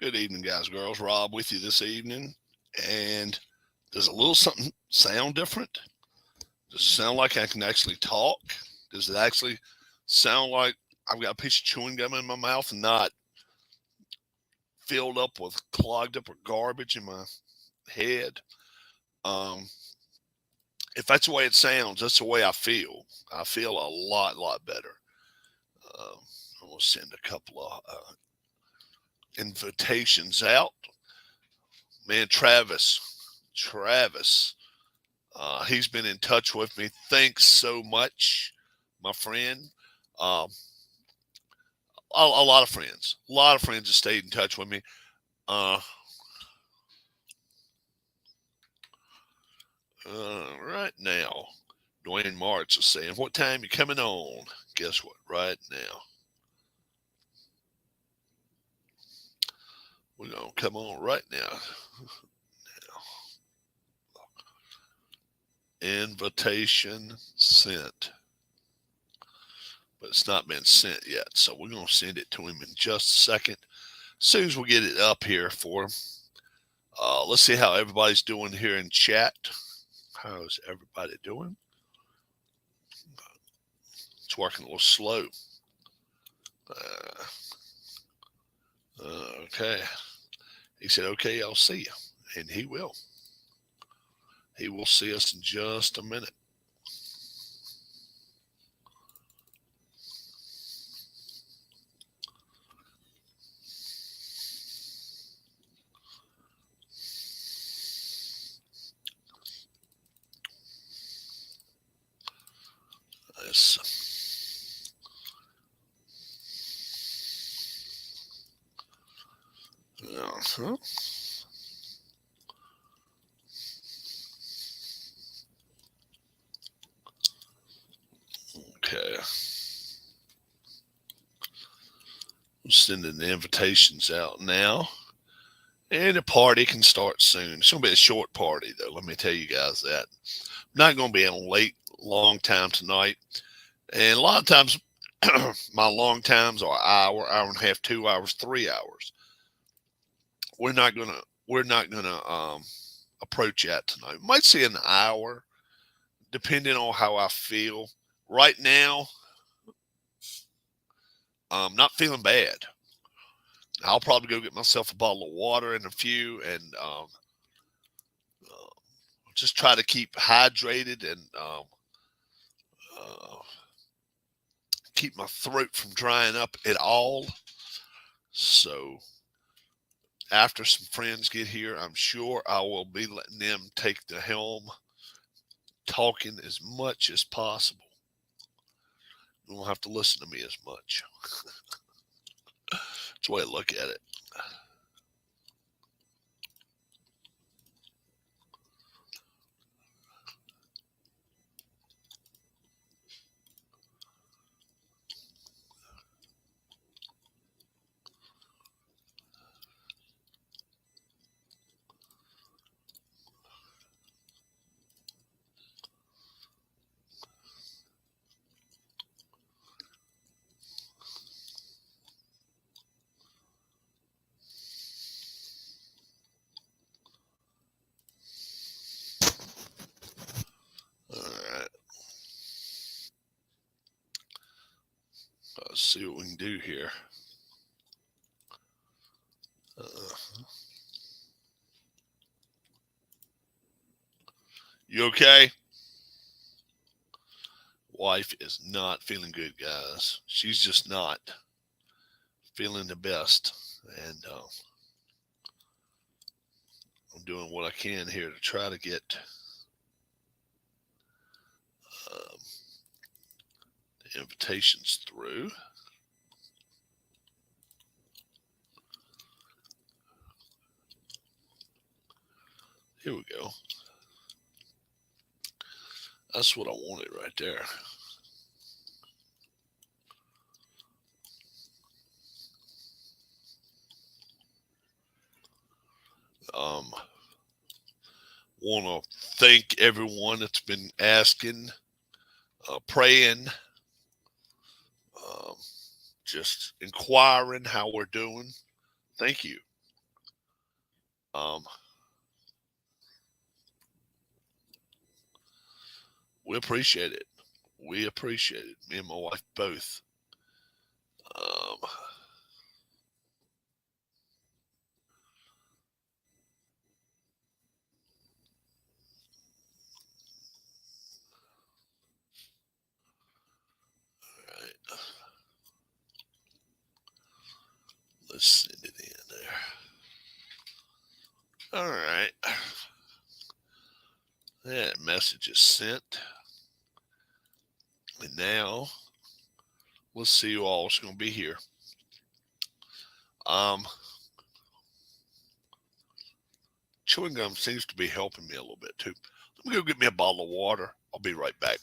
Good evening, guys, girls. Rob with you this evening. And does a little something sound different? Does it sound like I can actually talk? Does it actually sound like I've got a piece of chewing gum in my mouth and not filled up with clogged up with garbage in my head? Um, if that's the way it sounds, that's the way I feel. I feel a lot better. Uh, I'm going to send a couple of invitations out. Man, Travis, he's been in touch with me. Thanks so much, my friend. Um, a lot of friends have stayed in touch with me. Uh, right now, Dwayne March is saying, "What time you coming on?" Guess what? Right now, we're gonna come on right now. Invitation sent, but it's not been sent yet. So we're gonna send it to him in just a second. As soon as we get it up here for him. Let's see how everybody's doing here in chat. How's everybody doing? It's working a little slow. Uh, okay. He said, okay, I'll see you. And he will. He will see us in just a minute. Yes. Uh-huh. Okay. I'm sending the invitations out now. And the party can start soon. It's going to be a short party, though. Let me tell you guys that. I'm not going to be in a long time tonight. And a lot of times, my long times are hour and a half, 2 hours, 3 hours. We're not gonna approach that tonight. We might see an hour, depending on how I feel. Right now, I'm not feeling bad. I'll probably go get myself a bottle of water and a few, and uh, just try to keep hydrated and uh, keep my throat from drying up at all. So after some friends get here, I'm sure I will be letting them take the helm, talking as much as possible. You won't have to listen to me as much. That's the way I look at it. All right. Let's see what we can do here. You okay? Wife is not feeling good, guys. She's just not feeling the best. And I'm doing what I can here to try to get um, the invitations through. Here we go. That's what I wanted right there. Want to thank everyone that's been asking, praying, um, just inquiring how we're doing. Thank you. We appreciate it. We appreciate it. Me and my wife both. Um, right. Let's send it in there. All right. That message is sent. And now let's see who all's going to be here. Chewing gum seems to be helping me a little bit too. Let me go get me a bottle of water. I'll be right back.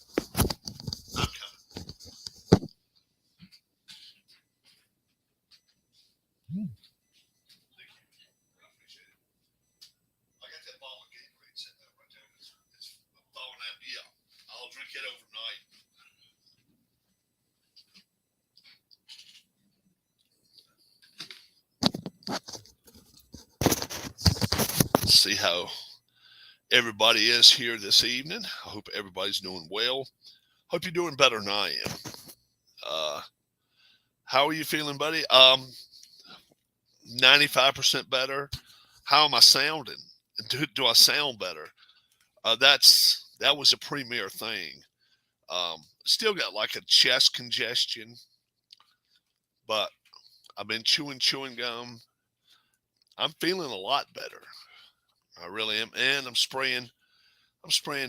I'll drink it overnight. See how everybody is here this evening. I hope everybody's doing well. Hope you're doing better than I am. How are you feeling, buddy? 95% better. How am I sounding? Do I sound better? That was a premier thing. Still got like a chest congestion, but I've been chewing gum. I'm feeling a lot better. I really am, and I'm spraying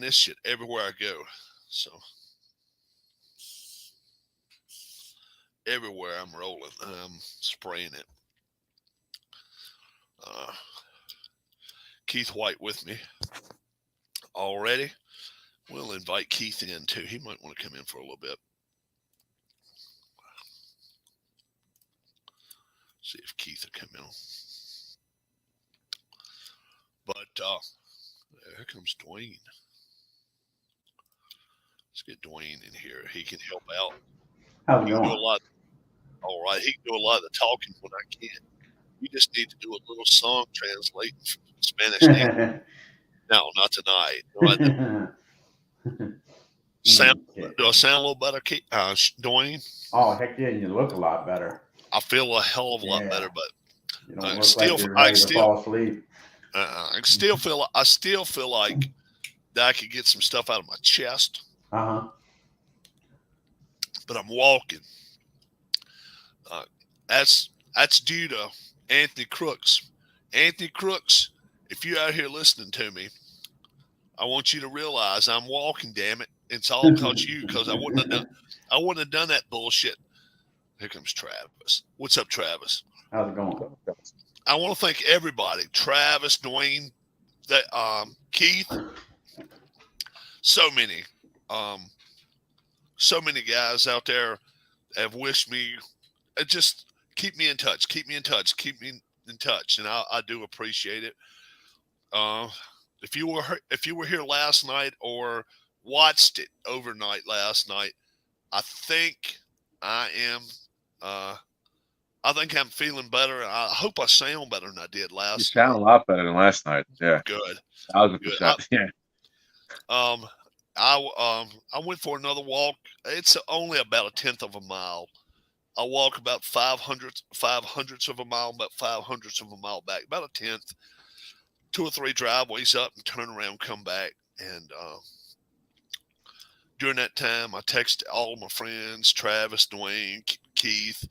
this shit everywhere I go. So everywhere I'm rolling, I'm spraying it. Keith White with me already. We'll invite Keith in too. He might want to come in for a little bit. See if Keith will come in. But here comes Dwayne. Let's get Dwayne in here. He can help out. How's it He can do going? a lot. All right, he can do a lot of the talking when I can't. You just need to do a little song translating from Spanish to English. No, not tonight. Sound, Okay. do I sound a little better, Dwayne? Oh, heck yeah, you look a lot better. I feel a hell of a lot Yeah. better, but You don't look like you're ready to fall asleep. I still feel like that I could get some stuff out of my chest. Uh-huh. But I'm walking. That's due to Anthony Crooks. Anthony Crooks, if you're out here listening to me, I want you to realize I'm walking. Damn it! It's all because you. Because I wouldn't have done that bullshit. Here comes Travis. What's up, Travis? How's it going? I want to thank everybody. Travis, Dwayne, Keith. So many guys out there have wished me. Just keep me in touch. Keep me in touch. And I do appreciate it. If you were here last night or watched it overnight last night, I think I am. I think I'm feeling better. I hope I sound better than I did last night. You sound a lot better than last night. Yeah. Good. 1,000%. Yeah. I went for another walk. It's only about a tenth of a mile. I walk about 500ths of a mile, about 500ths of a mile back, about a tenth, 2 or 3 driveways up and turn around, come back. And during that time, I texted all my friends, Travis, Dwayne, Keith,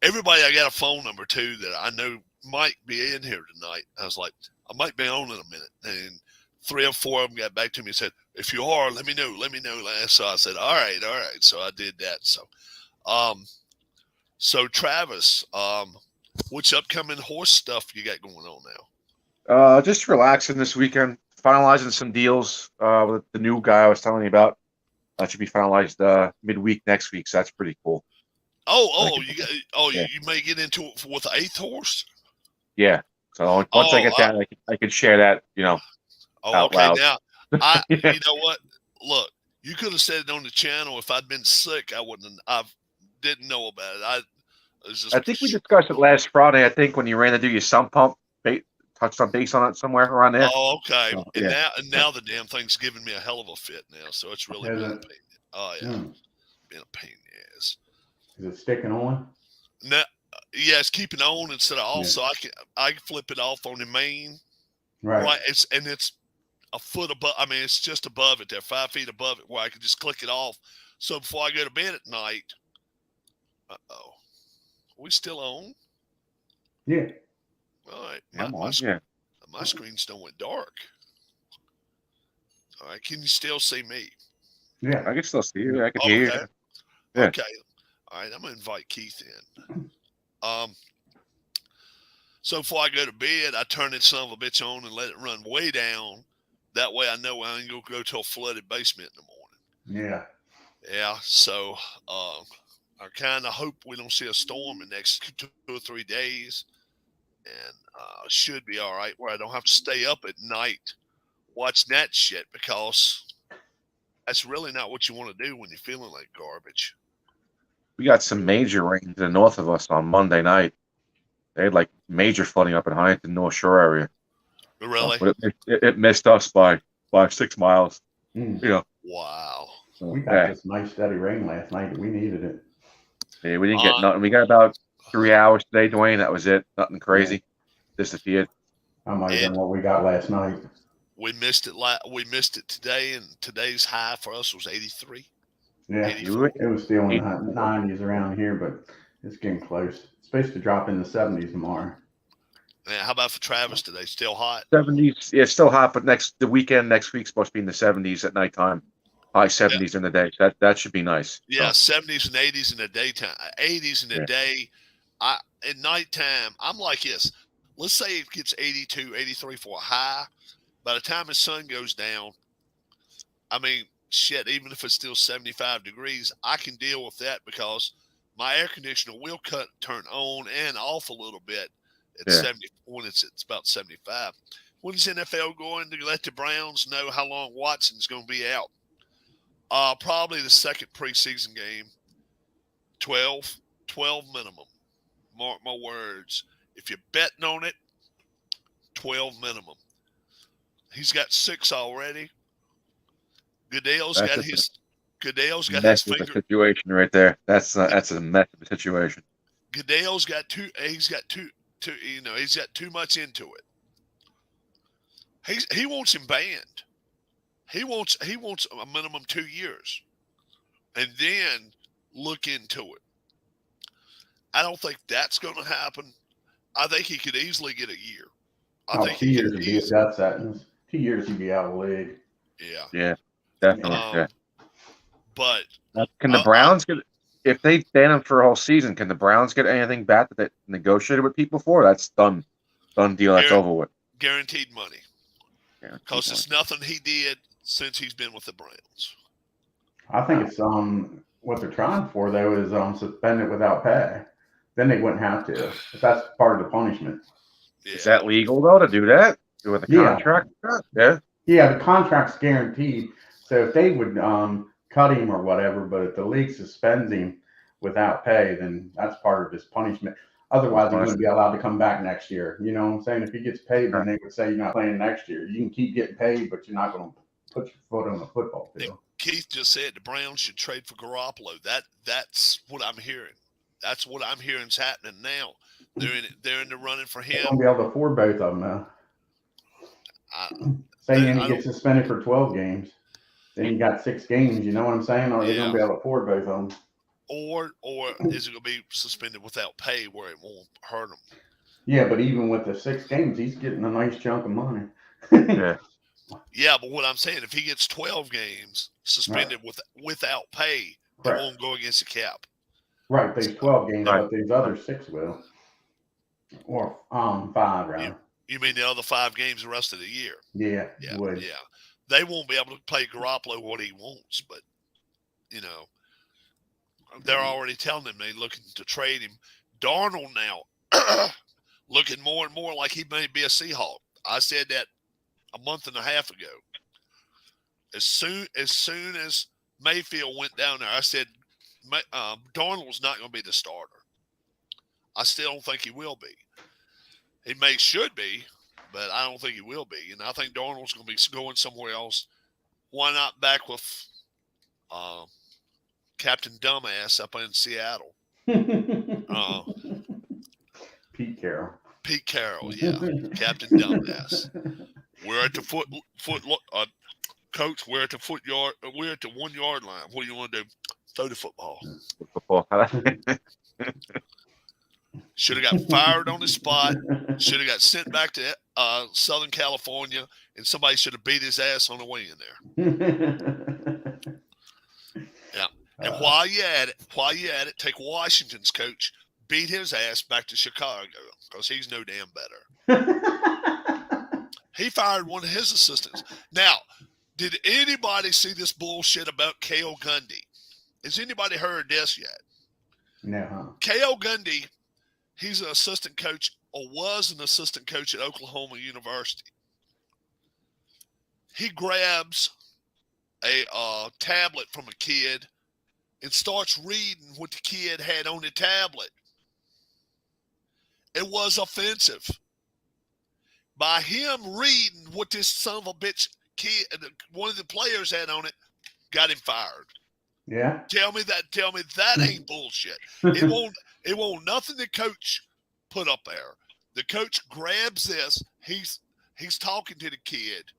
everybody. I got a phone number too that I know might be in here tonight. I was like, I might be on in a minute. And 3 or 4 of them got back to me and said, if you are, let me know. So I said, all right. So I did that. So Travis, what's upcoming horse stuff you got going on now? Just relaxing this weekend, finalizing some deals with the new guy I was telling you about. That should be finalized midweek next week, so that's pretty cool. You may get into it with the 8th horse. Yeah. So once I get that, I can share that, out loud. Now, you know what? Look, you could have said it on the channel. If I'd been sick, I didn't know about it. I think we discussed it last Friday. I think when you ran to do your sump pump touchdown base on it somewhere around there. Oh, okay. So, And yeah. now the damn thing's giving me a hell of a fit now. So it's really been a pain. Oh yeah, been a pain in the ass. Is it sticking on? No, yeah, it's keeping on instead of off. Yeah. So I can flip it off on the main. Right. It's a foot above. I mean, it's just above it there, 5 feet above it, where I can just click it off. So before I go to bed at night, we still on? Yeah. All right. My screen's don't went dark. All right. Can you still see me? Yeah. I can still see you. I can hear you. Yeah. Okay. All right. I'm gonna invite Keith in. So before I go to bed, I turn that son of a bitch on and let it run way down. That way I know I ain't gonna go to a flooded basement in the morning. Yeah. Yeah. So I kind of hope we don't see a storm in the next 2 or 3 days, and should be all right where I don't have to stay up at night watching that shit, because that's really not what you want to do when you're feeling like garbage. We got some major rain to the north of us on Monday night. They had like major flooding up in Huntington, North Shore area. Really? But it missed us by 6 miles. You know. Wow. We got this nice steady rain last night. We needed it. Yeah, we didn't get nothing. We got about 3 hours today, Dwayne. That was it. Nothing crazy. Yeah. Disappeared. That might have been what we got last night. We missed it. We missed it today, and today's high for us was 83. Yeah, it was still in the 90s around here, but it's getting close. It's supposed to drop in the 70s tomorrow. Yeah, how about for Travis today? Still hot? 70s. Yeah, still hot, but the weekend next week's supposed to be in the 70s at nighttime. High 70s in the day. So that should be nice. Yeah, 70s and 80s in the daytime. 80s in the day. At nighttime, I'm like this. Let's say it gets 82, 83 for a high. By the time the sun goes down, I mean, shit, even if it's still 75 degrees, I can deal with that because my air conditioner will turn on and off a little bit at 70 when it's about 75. When is NFL going to let the Browns know how long Watson's going to be out? Probably the second preseason game. 12 minimum. Mark my words. If you're betting on it, 12 minimum. He's got 6 already. Goodell's got his finger. Situation right there. That's a mess of a situation. Goodell's got two. He's got two. He's got too much into it. He wants him banned. He wants a minimum 2 years, and then look into it. I don't think that's going to happen. I think he could easily get a year. I think 2 years would be a death sentence. 2 years he'd be out of the league. Yeah, definitely. But can the Browns get, if they ban him for a whole season, can the Browns get anything back that they negotiated with people for? That's done deal. That's over with. Guaranteed money. Because it's nothing he did since he's been with the Browns. I think it's what they're trying for though is suspend it without pay. Then they wouldn't have to. If that's part of the punishment. Yeah. Is that legal though to do that with a contract? Yeah. Yeah, the contract's guaranteed. So if they would cut him or whatever, but if the league suspends him without pay, then that's part of his punishment. Otherwise, he wouldn't be allowed to come back next year. You know what I'm saying? If he gets paid, then they would say you're not playing next year. You can keep getting paid, but you're not going to put your foot on the football field. Keith just said the Browns should trade for Garoppolo. That's what I'm hearing. That's what I'm hearing is happening now. They're in the running for him. They're going to be able to afford both of them now. Saying he gets suspended for 12 games. Then you got 6 games. You know what I'm saying? Or they're going to be able to afford both of them. Or is it going to be suspended without pay where it won't hurt him? Yeah, but even with the 6 games, he's getting a nice chunk of money. Yeah, but what I'm saying, if he gets 12 games suspended without pay, it won't go against the cap. Right, these 12 games, but these other 6 will. Or 5, rather. You mean the other 5 games the rest of the year? Yeah. They won't be able to pay Garoppolo what he wants, but, they're already telling him they're looking to trade him. Darnold now looking more and more like he may be a Seahawk. I said that a month and a half ago. As soon as Mayfield went down there, I said Darnold's not going to be the starter. I still don't think he will be. He should be, but I don't think he will be. And I think Darnold's going to be going somewhere else. Why not back with Captain Dumbass up in Seattle? Pete Carroll. Pete Carroll, yeah, Captain Dumbass. We're at the coach. We're at the yard. We're at the 1 yard line. What do you want to do? Throw the football. Should have got fired on the spot. Should have got sent back to Southern California, and somebody should have beat his ass on the way in there. Yeah. And while you at it, take Washington's coach, beat his ass back to Chicago because he's no damn better. He fired one of his assistants. Now, did anybody see this bullshit about K.O. Gundy? Has anybody heard this yet? No. K.O. Gundy, he's an assistant coach or was an assistant coach at Oklahoma University. He grabs a tablet from a kid and starts reading what the kid had on the tablet. It was offensive. By him reading what this son of a bitch kid, one of the players had on it, got him fired. Yeah. Tell me that ain't bullshit. It won't nothing the coach put up there. The coach grabs this. He's talking to the kid.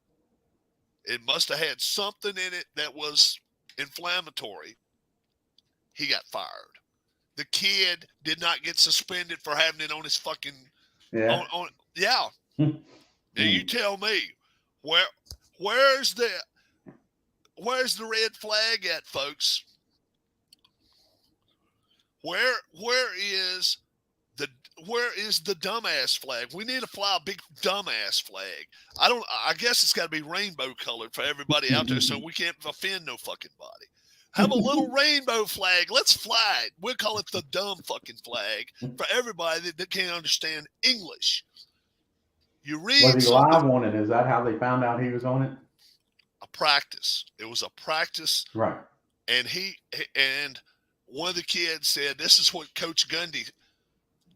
It must have had something in it that was inflammatory. He got fired. The kid did not get suspended for having it on his fucking yeah. Now you tell me where's the red flag at, folks? Where is the dumbass flag? We need to fly a big dumbass flag. I guess it's got to be rainbow colored for everybody out there, so we can't offend no fucking body. Have a little rainbow flag. Let's fly it. We'll call it the dumb fucking flag for everybody that can't understand English. You read. Was he live on it? Is that how they found out he was on it? A practice. It was a practice. Right. And one of the kids said, this is what Coach Gundy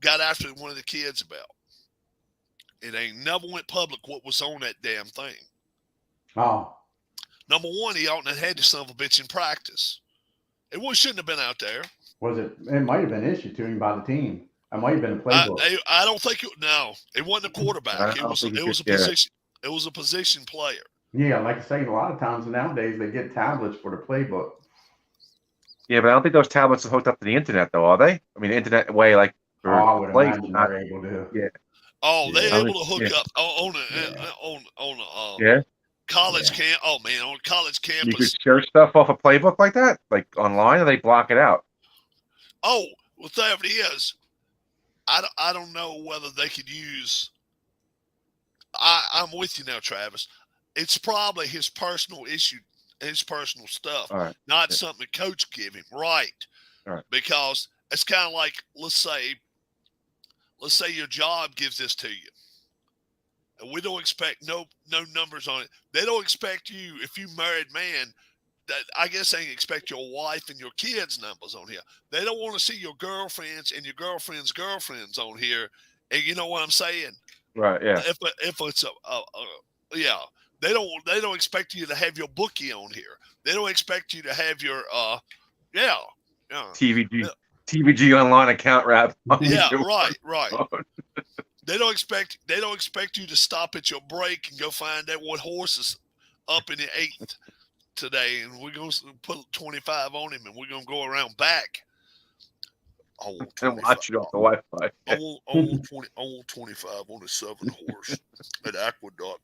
got after one of the kids about. It ain't never went public what was on that damn thing. Oh. Number one, he oughtn't have had the son of a bitch in practice. It shouldn't have been out there. Was it? It might have been issued to him by the team. It might have been a playbook. I don't think it wasn't a quarterback. It was a position. It was a position player. Yeah, like I say, a lot of times nowadays they get tablets for the playbook. Yeah, but I don't think those tablets are hooked up to the internet, though, are they? I mean, the internet way, like. I would imagine they're able to. Yeah. Oh, they're able to hook up on college camp. Oh man, on college campus. You could share stuff off a playbook like that, like online, or they block it out. Oh, well, there it is. I don't know whether they could use. I'm with you now, Travis. It's probably his personal issue, his personal stuff, not something the coach give him. Right. Because it's kind of like, let's say your job gives this to you. And we don't expect no numbers on it. They don't expect you, if you married man, that I guess they expect your wife and your kids' numbers on here. They don't want to see your girlfriends and your girlfriend's girlfriends on here. And you know what I'm saying? Right. Yeah. If it's they don't expect you to have your bookie on here. They don't expect you to have your TVG online account wrap. Yeah. Right. They don't expect you to stop at your break and go find out what horse is up in the 8th today, and we're going to put 25 on him, and we're going to go around back. And watch it off the Wi-Fi. I want 25 on the 7 horse at Aqueduct.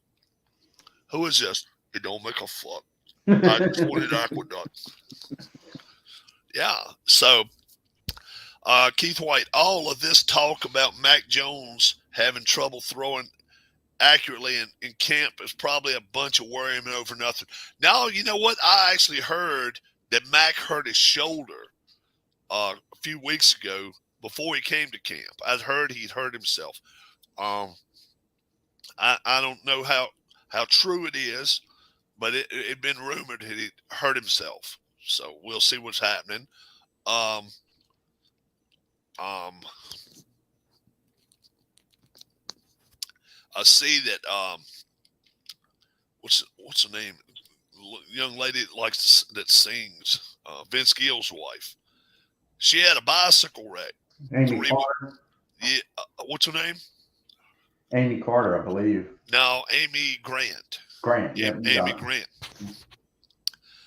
Who is this? It don't make a fuck. I just wanted Aqueduct. Yeah. So, Keith White, all of this talk about Mac Jones having trouble throwing accurately in camp is probably a bunch of worrying over nothing. Now, you know what? I actually heard that Mac hurt his shoulder a few weeks ago before he came to camp. I'd heard he'd hurt himself. I don't know how true it is, but it'd been rumored that he hurt himself. So we'll see what's happening. I see that what's her name? Young lady that that sings, Vince Gill's wife. She had a bicycle wreck. Amy Carter. Yeah, what's her name? Amy Carter, I believe. No, Amy Grant. Grant, yeah, Amy Grant.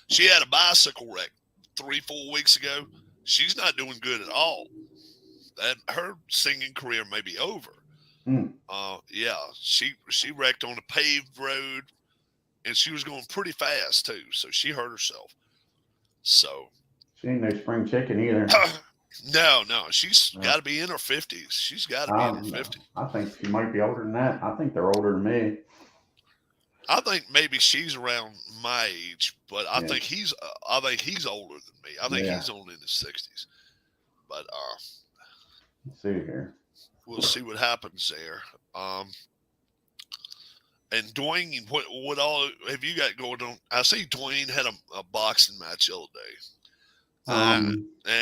She had a bicycle wreck 3-4 weeks ago. She's not doing good at all. That her singing career may be over. Yeah, she wrecked on a paved road, and she was going pretty fast too. So she hurt herself. So she ain't no spring chicken either. No, she's got to be in her 50s. She's got to be in her 50s. I think she might be older than that. I think they're older than me. I think maybe she's around my age, but I think he's older than me. I think he's only in his 60s. But let's see here. We'll see what happens there. And Dwayne, what all have you got going on? I see Dwayne had a boxing match the other day.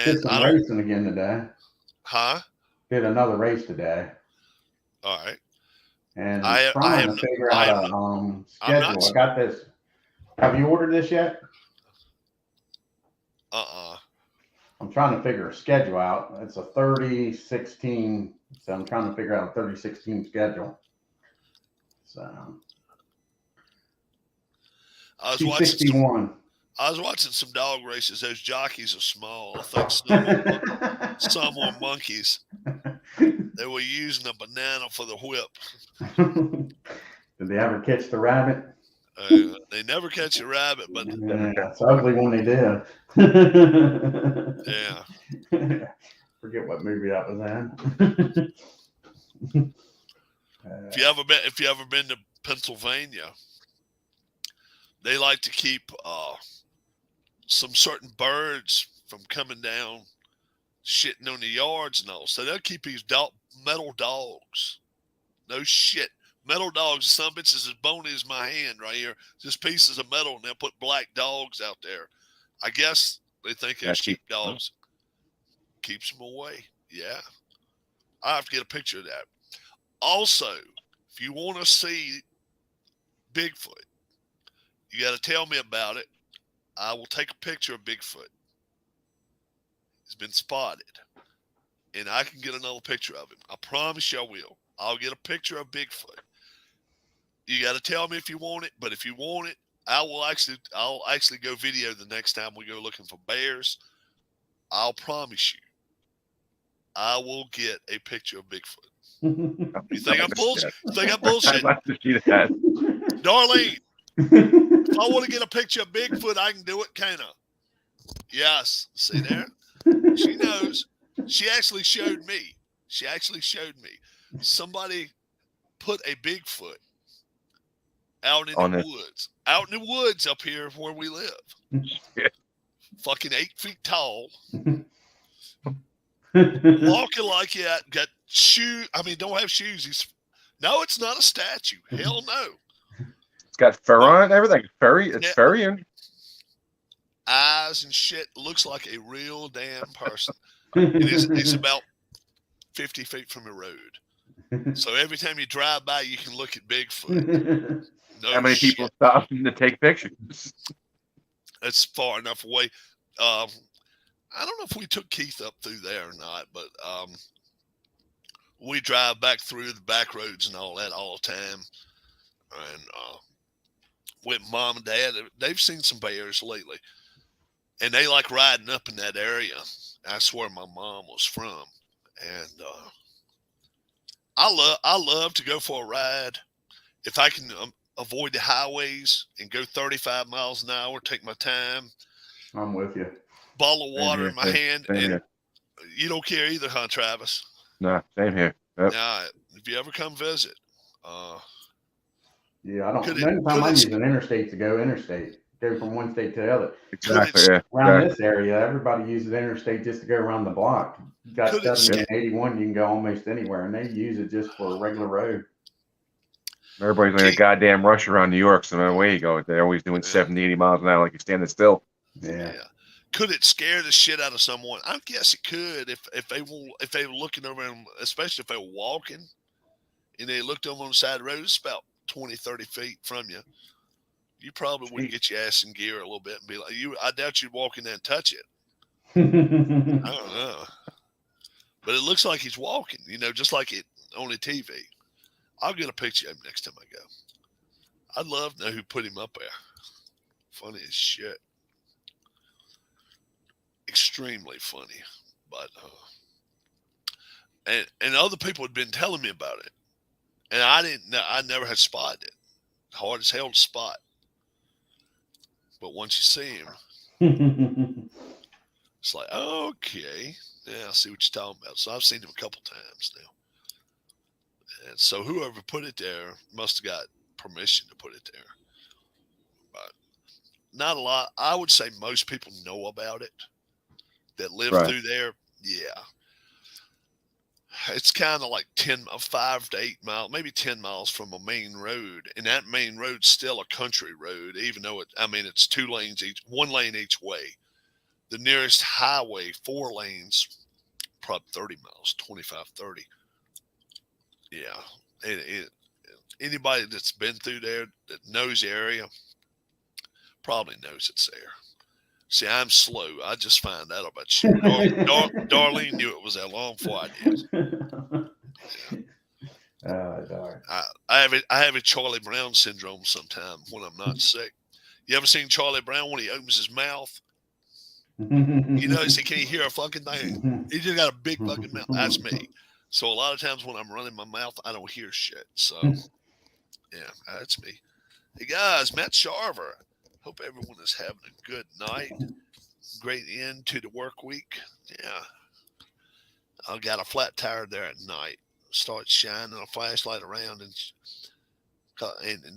Did some racing again today. Huh? Did another race today. All right. And I'm trying to figure out a schedule. I got this. Have you ordered this yet? I'm trying to figure a schedule out. It's a 30-16. So I'm trying to figure out a 30-16 schedule. So I was 61. I was watching some dog races. Those jockeys are small. I think some were monkeys. They were using a banana for the whip. Did they ever catch the rabbit? They never catch a rabbit, but it's ugly when they did. Yeah. Forget what movie that was in. If you ever been to Pennsylvania, they like to keep some certain birds from coming down, shitting on the yards and all. So they'll keep these metal dogs. No shit. Metal dogs, some bitches as bony as my hand right here. Just pieces of metal, and they'll put black dogs out there. I guess they think they're sheepdogs. Keeps them away. Yeah. I have to get a picture of that. Also, if you want to see Bigfoot, you got to tell me about it. I will take a picture of Bigfoot. He's been spotted. And I can get another picture of him. I promise you I will. I'll get a picture of Bigfoot. You got to tell me if you want it, but if you want it, I'll actually go video the next time we go looking for bears. I'll promise you, I will get a picture of Bigfoot. You think I'm bullshit? I'd like to see that. Darlene, if I want to get a picture of Bigfoot, I can do it, can't I? Yes. See there? She knows. She actually showed me. Somebody put a Bigfoot out in the woods. Out in the woods up here where we live. Fucking 8 feet tall. Walking like that. Got shoes. I mean, don't have shoes. No, it's not a statue. Hell no. It's got fur on it and everything. It's furry and eyes and shit. Looks like a real damn person. It's about 50 feet from the road. So every time you drive by, you can look at Bigfoot. No how many people stop to take pictures? It's far enough away. I don't know if we took Keith up through there or not, but we drive back through the back roads and all that all the time. And with Mom and Dad, they've seen some bears lately. And they like riding up in that area. That's where my mom was from. And I love to go for a ride. If I can avoid the highways and go 35 miles an hour, take my time. I'm with you. Bottle of water in my hand. And you don't care either, huh, Travis? No, same here. Yep. Now, if you ever come visit. Yeah, I don't. Anytime I use an interstate to go interstate, go from one state to the other. Exactly. Around this area, everybody uses interstate just to go around the block. You got 70 and 81, you can go almost anywhere, and they use it just for a regular road. Everybody's in a goddamn rush around New York, so no way you go. They're always doing 70, 80 miles an hour like you're standing still. Yeah. Could it scare the shit out of someone? I guess it could if they were looking over them, especially if they were walking. and they looked over on the side of the road, it's about 20, 30 feet from you, you probably wouldn't get your ass in gear a little bit and be like, I doubt you'd walk in there and touch it. I don't know. But it looks like he's walking, just like it on the TV. I'll get a picture of him next time I go. I'd love to know who put him up there. Funny as shit. Extremely funny. But, and other people had been telling me about it. And I didn't know, I never had spotted it. Hard as hell to spot. But once you see him, it's like, okay. Yeah, I see what you're talking about. So I've seen him a couple times now. And so whoever put it there must have got permission to put it there. But not a lot. I would say most people know about it that live through there. Yeah. It's kind of like 5 to 8 miles, maybe 10 miles from a main road. And that main road's still a country road, even though it's 2 lanes each, 1 lane each way. The nearest highway, 4 lanes, probably 30 miles, 25, 30. Yeah. Anybody that's been through there that knows the area probably knows it's there. See, I'm slow. I just find out about shit. Darlene knew it was that long before I did. Oh, darn. I have a Charlie Brown syndrome sometime when I'm not sick. You ever seen Charlie Brown when he opens his mouth? You notice he can't hear a fucking thing. He just got a big fucking mouth. That's me. So a lot of times when I'm running my mouth, I don't hear shit. So, yeah, that's me. Hey, guys, Matt Sharver. Hope everyone is having a good night. Great end to the work week. Yeah. I got a flat tire there at night. Start shining a flashlight around and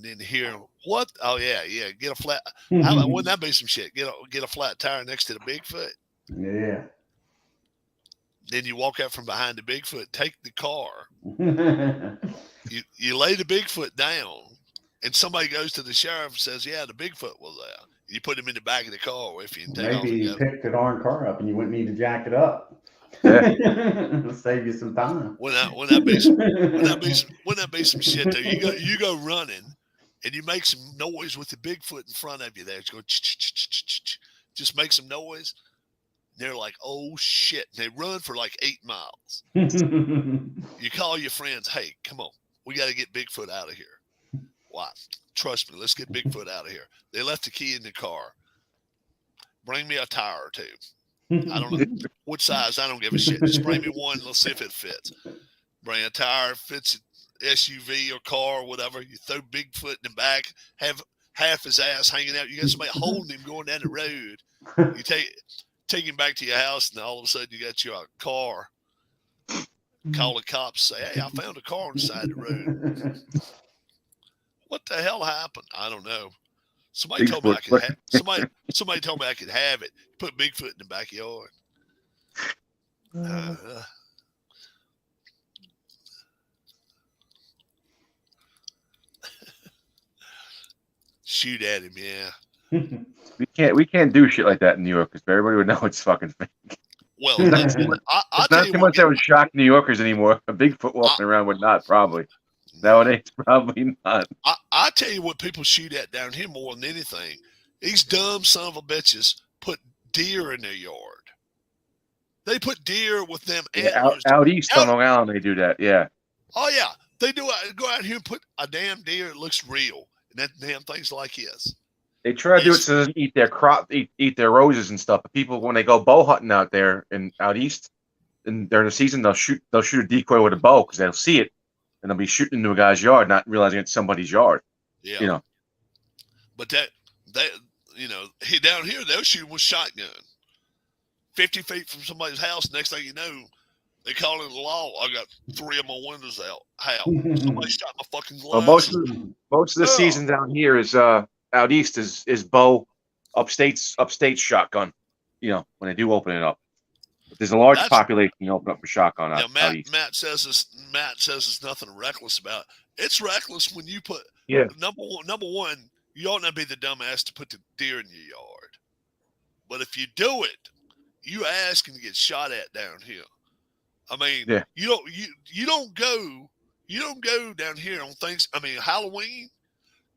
then hear, what? Oh, yeah. Get a flat. Wouldn't that be some shit? Get a flat tire next to the Bigfoot. Yeah. Then you walk out from behind the Bigfoot, take the car. You lay the Bigfoot down, and somebody goes to the sheriff and says, yeah, the Bigfoot was there. You put him in the back of the car if you can take Maybe you off. picked the darn car up and you wouldn't need to jack it up. Yeah. It'll save you some time. Wouldn't that be some shit though? You go running and you make some noise with the Bigfoot in front of you there. It's going just make some noise. They're like, oh shit. And they run for like 8 miles. You call your friends, hey, come on. We got to get Bigfoot out of here. Why? Trust me, let's get Bigfoot out of here. They left the key in the car. Bring me a tire or 2. I don't know what size. I don't give a shit. Just bring me one. Let's see if it fits. Bring a tire, fits SUV or car or whatever. You throw Bigfoot in the back, have half his ass hanging out. You got somebody holding him going down the road. You take him back to your house, and all of a sudden you got your car. Call the cops, say, hey, I found a car on the side of the road. What the hell happened? I don't know. Somebody told me I could have somebody told me I could have it. Put Bigfoot in the backyard. Shoot at him, yeah. We can't do shit like that in New York because everybody would know it's fucking fake. Well, It's not too much that would shock New Yorkers anymore. A Bigfoot walking around would not, probably. Nowadays, probably not. I tell you what people shoot at down here more than anything. These dumb son of a bitches put deer in their yard. They put deer with them antlers. Out east on Long Island, they do that, yeah. Oh, yeah. They do. Go out here and put a damn deer that looks real. And that damn thing's like this. They try to do it so it doesn't eat their eat their roses and stuff. But people, when they go bow hunting out there and out east, and during the season, they'll shoot a decoy with a bow because they'll see it, and they'll be shooting into a guy's yard, not realizing it's somebody's yard. Yeah. You know. But down here they'll shoot with shotgun, 50 feet from somebody's house. Next thing you know, they call it the law. I got 3 of my windows out. How? Somebody shot my fucking glass. Well, most of the season down here is out east is bow, upstate shotgun. You know, when they do open it up. But there's a large population you open up for shotgun out east. Matt says it's nothing reckless about it. It's reckless when you put number one, you ought not be the dumbass to put the deer in your yard. But if you do it, you asking to get shot at down here. I mean, you don't go You don't go down here on Halloween.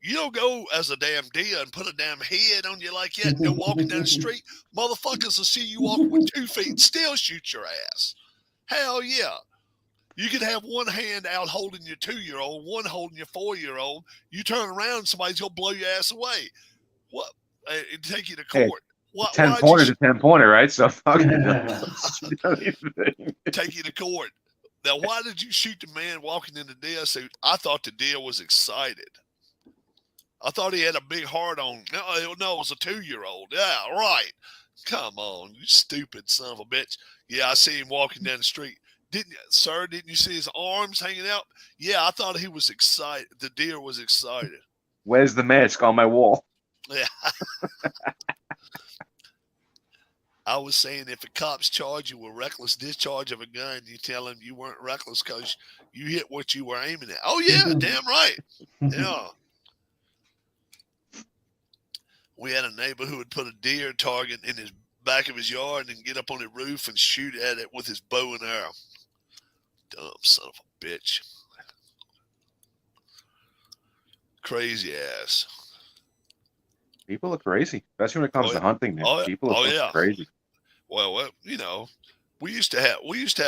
You don't go as a damn deer and put a damn head on you like that and go walking down the street. Motherfuckers will see you walking with 2 feet and still shoot your ass. Hell yeah. You could have one hand out holding your 2-year-old, one holding your 4-year-old. You turn around, somebody's going to blow your ass away. What? It'd take you to court. Hey, 10-pointer is a 10-pointer, right? So fucking take you to court. Now, why did you shoot the man walking in the deer suit? I thought the deer was excited. I thought he had a big heart on. No, it was a 2-year-old. Yeah, right. Come on, you stupid son of a bitch. Yeah, I see him walking down the street. Didn't you see his arms hanging out? Yeah, I thought he was excited. The deer was excited. Where's the mask on my wall? Yeah. I was saying if a cop's charge you with reckless discharge of a gun, you tell him you weren't reckless because you hit what you were aiming at. Oh, yeah, damn right. Yeah. We had a neighbor who would put a deer target in his back of his yard and get up on the roof and shoot at it with his bow and arrow. Dumb son of a bitch. Crazy ass. People are crazy, especially when it comes to hunting, man. People are crazy. Well, you know, we used to have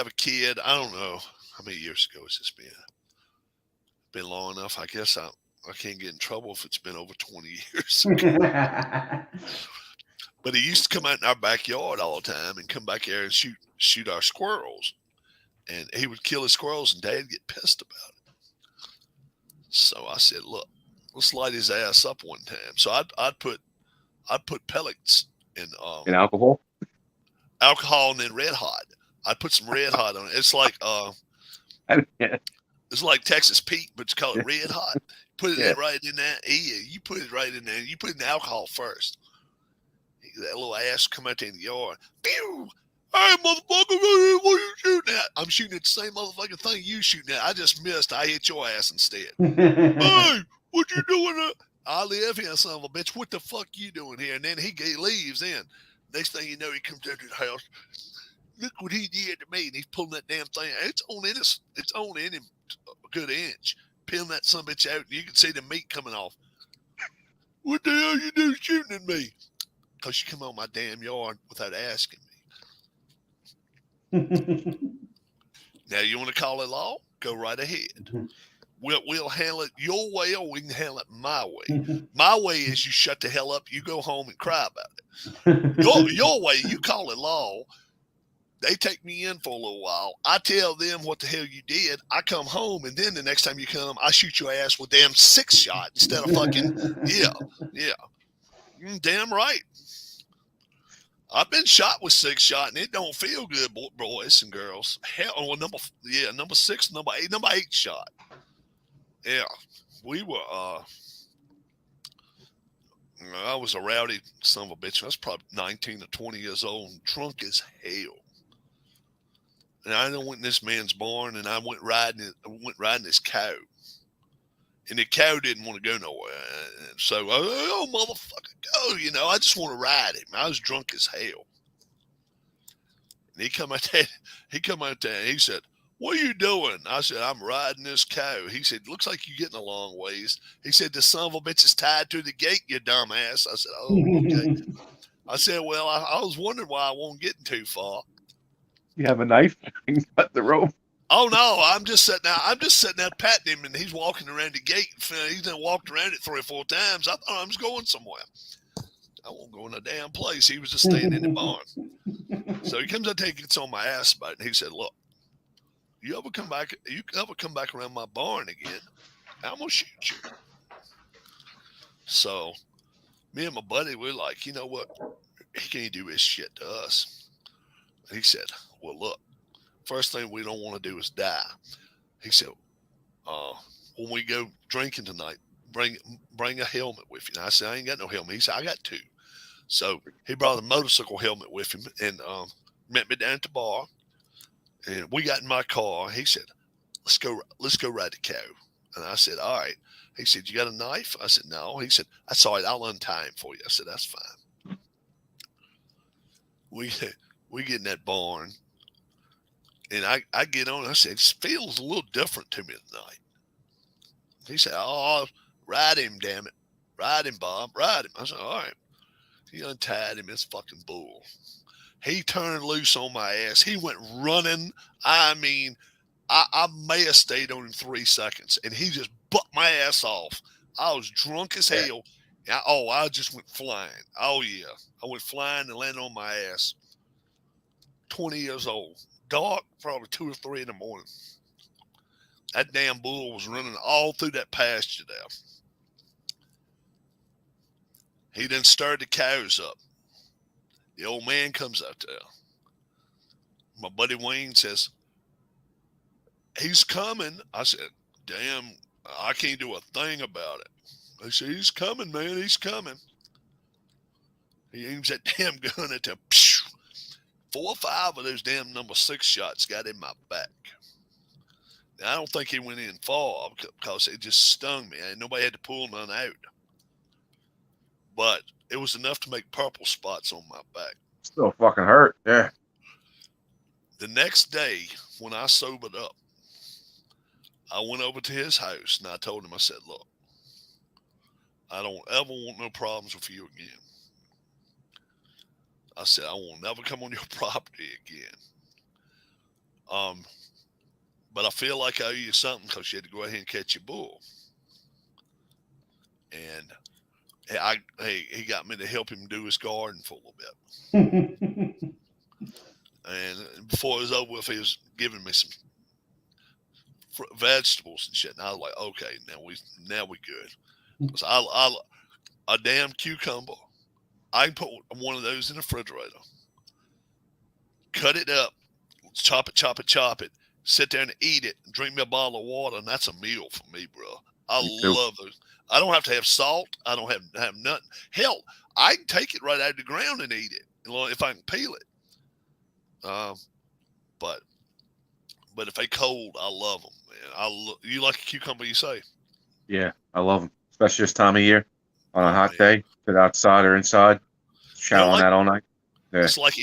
a kid. I don't know how many years ago has this been. Been long enough. I guess I can't get in trouble if it's been over 20 years. But he used to come out in our backyard all the time and come back here and shoot our squirrels. And he would kill his squirrels, and Dad get pissed about it. So I said, "Look, let's light his ass up one time." So I'd put pellets in alcohol, and then Red Hot. I'd put some Red Hot on it. It's like it's like Texas Pete, but it's called Red Hot. Put it right in that. Yeah, you put it right in there. You put in the alcohol first. That little ass come out there in the yard. Pew! Hey, motherfucker, what are you shooting at? I'm shooting at the same motherfucking thing you shooting at. I just missed. I hit your ass instead. Hey, what you doing? I live here, son of a bitch. What the fuck you doing here? And then he leaves in. Next thing you know, he comes into the house. Look what he did to me. And he's pulling that damn thing. It's on in him a good inch. Peeling that son of a bitch out, and you can see the meat coming off. What the hell you do shooting at me? Because you come on my damn yard without asking me. Now, you want to call it law? Go right ahead. We'll handle it your way, or we can handle it my way. My way is you shut the hell up, you go home and cry about it. Your way, you call it law. They take me in for a little while. I tell them what the hell you did. I come home, and then the next time you come, I shoot your ass with damn 6-shot instead of fucking, yeah. Damn right. I've been shot with 6-shot, and it don't feel good, boys and girls. Hell, well, number 6, number 8 shot. Yeah, we were. I was a rowdy son of a bitch. I was probably 19 or 20 years old, drunk as hell. And I went in this man's barn, and I went riding this cow. And the cow didn't want to go nowhere. And so, oh, motherfucker, go. You know, I just want to ride him. I was drunk as hell. And he come out there, and he said, "What are you doing?" I said, "I'm riding this cow." He said, "Looks like you're getting a long ways." He said, "The son of a bitch is tied to the gate, you dumbass." I said, "Oh, okay." I said, "Well, I was wondering why I wasn't getting too far." You have a knife and cut the rope. Oh no, I'm just sitting there patting him, and he's walking around the gate. He's done walked around it 3 or 4 times. I thought I was going somewhere. I won't go in a damn place. He was just staying in the barn. So he comes up, gets on my ass about it, and he said, "Look, you ever come back around my barn again, I'm gonna shoot you." So me and my buddy, we're like, you know what? He can't do this shit to us. And he said, "Well, look, first thing we don't want to do is die." He said, "When we go drinking tonight, bring a helmet with you." And I said, "I ain't got no helmet." He said, "I got 2." So he brought a motorcycle helmet with him and met me down at the bar. And we got in my car. He said, let's go ride the cow." And I said, "All right." He said, "You got a knife?" I said, "No." He said, "That's all right. I'll untie him for you." I said, "That's fine." We get in that barn, And I get on. I said, it feels a little different to me tonight. He said, "Oh, ride him, damn it, ride him, Bob, ride him." I said, "All right." He untied him. This fucking bull. He turned loose on my ass. He went running. I mean, I may have stayed on him 3 seconds, and he just butt my ass off. I was drunk as hell. I just went flying. Oh, yeah. I went flying and landed on my ass. 20 years old. Dark, probably 2 or 3 in the morning. That damn bull was running all through that pasture there. He then stirred the cows up. The old man comes out there. My buddy Wayne says, "He's coming." I said, "Damn, I can't do a thing about it." They said, "He's coming, man. He's coming." He aims that damn gun at them. 4 or 5 of those damn number 6 shots got in my back. Now, I don't think he went in far because it just stung me. And nobody had to pull none out. But it was enough to make purple spots on my back. Still fucking hurt. Yeah. The next day, when I sobered up, I went over to his house and I told him, I said, "Look, I don't ever want no problems with you again." I said, "I will never come on your property again. But I feel like I owe you something because you had to go ahead and catch your bull." And he got me to help him do his garden for a little bit. And before it was over with, he was giving me some vegetables and shit. And I was like, "Okay, now we good." So a damn cucumber. I put one of those in the refrigerator, cut it up, chop it, sit there and eat it, and drink me a bottle of water, and that's a meal for me, bro. I love those. I don't have to have salt. I don't have nothing. Hell, I can take it right out of the ground and eat it if I can peel it. But if they cold, I love them, man. You like a cucumber, you say? Yeah, I love them, especially this time of year. On a hot day, sit outside or inside, chow on that all night. Yeah. It's like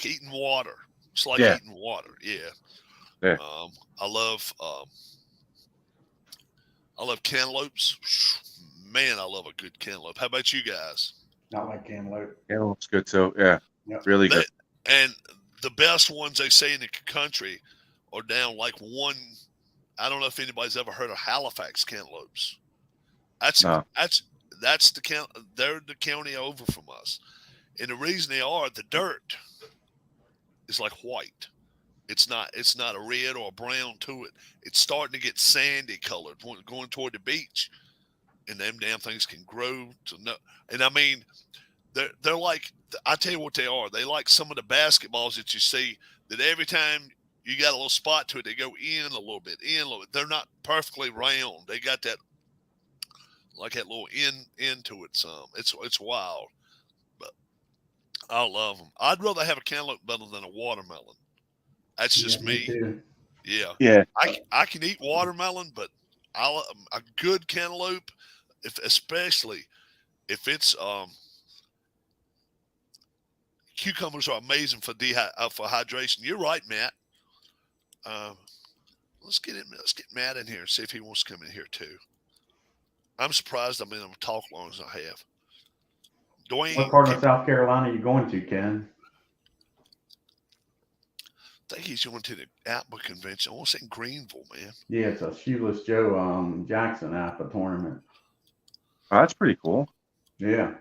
eating water. It's like eating water. Yeah. Yeah. I love cantaloupes. Man, I love a good cantaloupe. How about you guys? Not like cantaloupe. Cantaloupe's good too. Yeah. Yep. Really good. And the best ones they say in the country are down like one. I don't know if anybody's ever heard of Halifax cantaloupes. That's the count. They're the county over from us, and the reason they are, the dirt is like white. It's not a red or a brown to it. It's starting to get sandy colored going toward the beach, and them damn things can grow to no. And I mean, they're like, I tell you what they are. They like some of the basketballs that you see that every time you got a little spot to it, they go in a little bit. They're not perfectly round. They got that. Like that little into it some. It's wild. But I love them. I'd rather have a cantaloupe better than a watermelon. That's just me. Yeah. Yeah. I can eat watermelon, but a good cantaloupe, especially if it's cucumbers are amazing for hydration. You're right, Matt. Let's get Matt in here and see if he wants to come in here too. I'm surprised I've been able to talk as long as I have. Dwayne, what part of South Carolina are you going to, Ken? I think he's going to the APBA convention. I want to say in Greenville, man. Yeah, it's a Shoeless Joe Jackson APBA tournament. Oh, that's pretty cool. Yeah.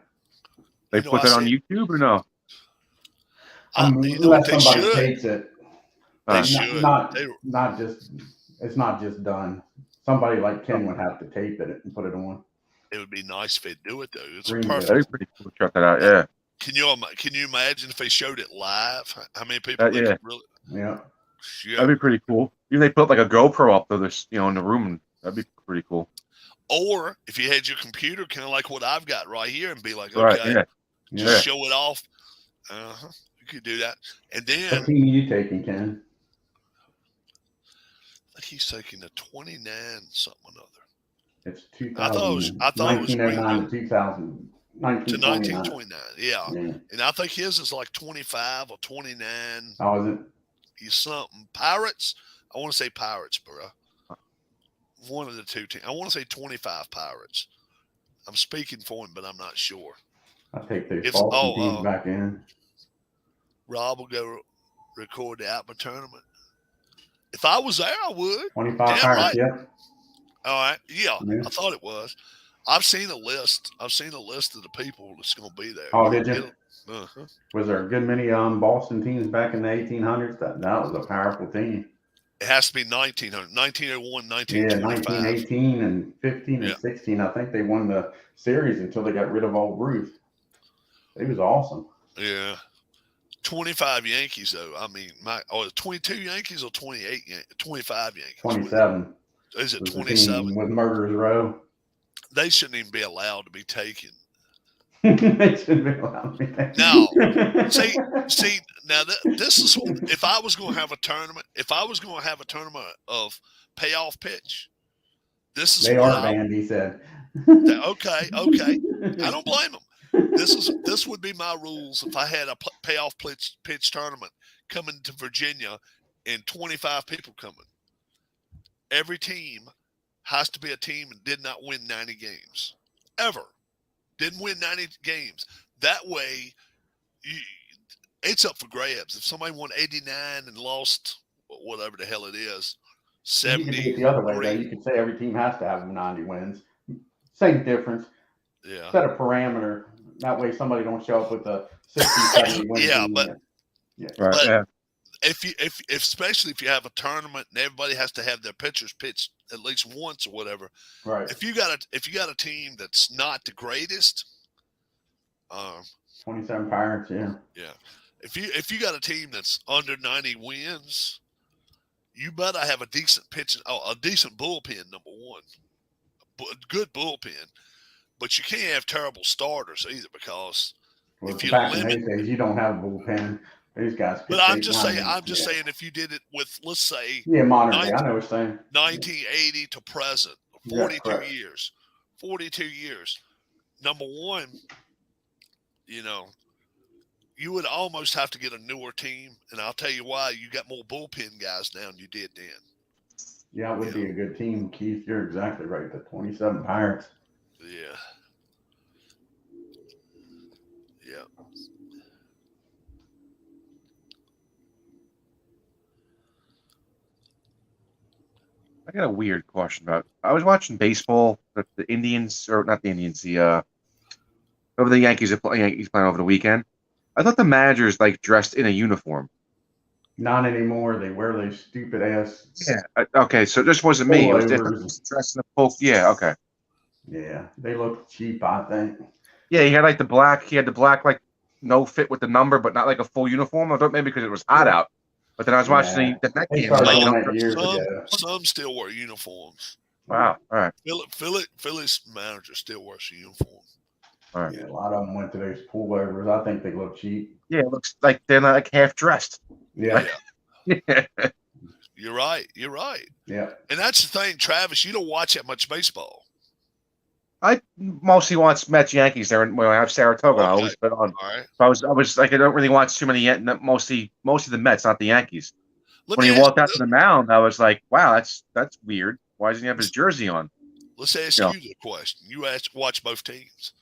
They put that on YouTube or no? Unless somebody takes it. They should. Not just. It's not just done. Somebody like Ken would have to tape it and put it on. It would be nice if they do it though. It's Green perfect. That'd be pretty cool to check that out. Yeah. Can you imagine if they showed it live? How many people? Yeah. That'd be pretty cool. Even they put like a GoPro up to this, in the room. That'd be pretty cool. Or if you had your computer, kind of like what I've got right here, and be like, okay, just show it off. You could do that, and then. What team are you taking, Ken? I think he's taking a 29 something or other. It's 2000. I thought it was 1909 to 2000. 1929. Yeah. And I think his is like 25 or 29. Oh, is it? something. Pirates. I want to say Pirates, bro. One of the two teams. I want to say 25 Pirates. I'm speaking for him, but I'm not sure. I take those If Boston teams back in. Rob will go record the Atma tournament. If I was there, I would. 25 Damn Pirates, right. yep. All right. Yeah, Yeah. I thought it was. I've seen a list. I've seen a list of the people that's going to be there. Oh, did you? Uh-huh. Was there a good many Boston teams back in the 1800s? That was a powerful team. It has to be 1900, 1901, Yeah, 1925. 1918 and 15 and 16. I think they won the series until they got rid of old Ruth. He was awesome. Yeah. 25 Yankees, though. I mean, 22 Yankees or 28 25 Yankees? 27. Is it Was the 27? team with Murderers Row. They shouldn't even be allowed to be taken. They shouldn't be allowed to be taken. No. See, now this is if I was going to have a tournament, of payoff pitch, this is They what are banned, he said. Okay. I don't blame them. This would be my rules if I had a payoff pitch tournament coming to Virginia and 25 people coming. Every team has to be a team and did not win 90 games. Ever. Didn't win 90 games. That way, it's up for grabs. If somebody won 89 and lost whatever the hell it is, 70. You could do it the other way, though. You could say every team has to have 90 wins. Same difference. Yeah. Set a parameter. That way somebody don't show up with a 60, 70 win Yeah, team. but Right. Yeah. if especially if you have a tournament and everybody has to have their pitchers pitch at least once or whatever. Right. If you got a team that's not the greatest, 27 Pirates, yeah. Yeah. If you got a team that's under 90 wins, you better have a decent bullpen, number one. Good bullpen. But you can't have terrible starters either because if you back limit, in those days, you don't have a bullpen. These guys. But I'm just saying, if you did it with, let's say, modern day, I know what you're saying. 1980 to present, 42 years, 42 years. Number one, you would almost have to get a newer team, and I'll tell you why. You got more bullpen guys now than you did then. Yeah, it would be a good team, Keith. You're exactly right. The 27 Pirates. Yeah. I got a weird question about. I was watching baseball. The Indians, or not the Indians, over the Yankees are playing over the weekend. I thought the managers dressed in a uniform. Not anymore. They wear those stupid ass. Yeah. Okay. So this wasn't me. It was dressed in a full. Yeah. Okay. Yeah, they look cheap, I think. Yeah, he had the black. He had the black no fit with the number, but not a full uniform. I thought maybe because it was hot out. But then I was watching the next game. Some still wear uniforms. Wow. All right. Philly's manager still wears a uniform. All right. Yeah, a lot of them went to those pullovers. I think they look cheap. Yeah, it looks like they're not half dressed. Yeah. You're right. Yeah. And that's the thing, Travis. You don't watch that much baseball. I mostly watch Mets Yankees there when I have Saratoga. Okay. I always put on. All right. I was I don't really watch too many. Mostly the Mets, not the Yankees. When he walked out to the mound, I was like, "Wow, that's weird. Why doesn't he have his jersey on?" Let's ask you the question. You watch both teams.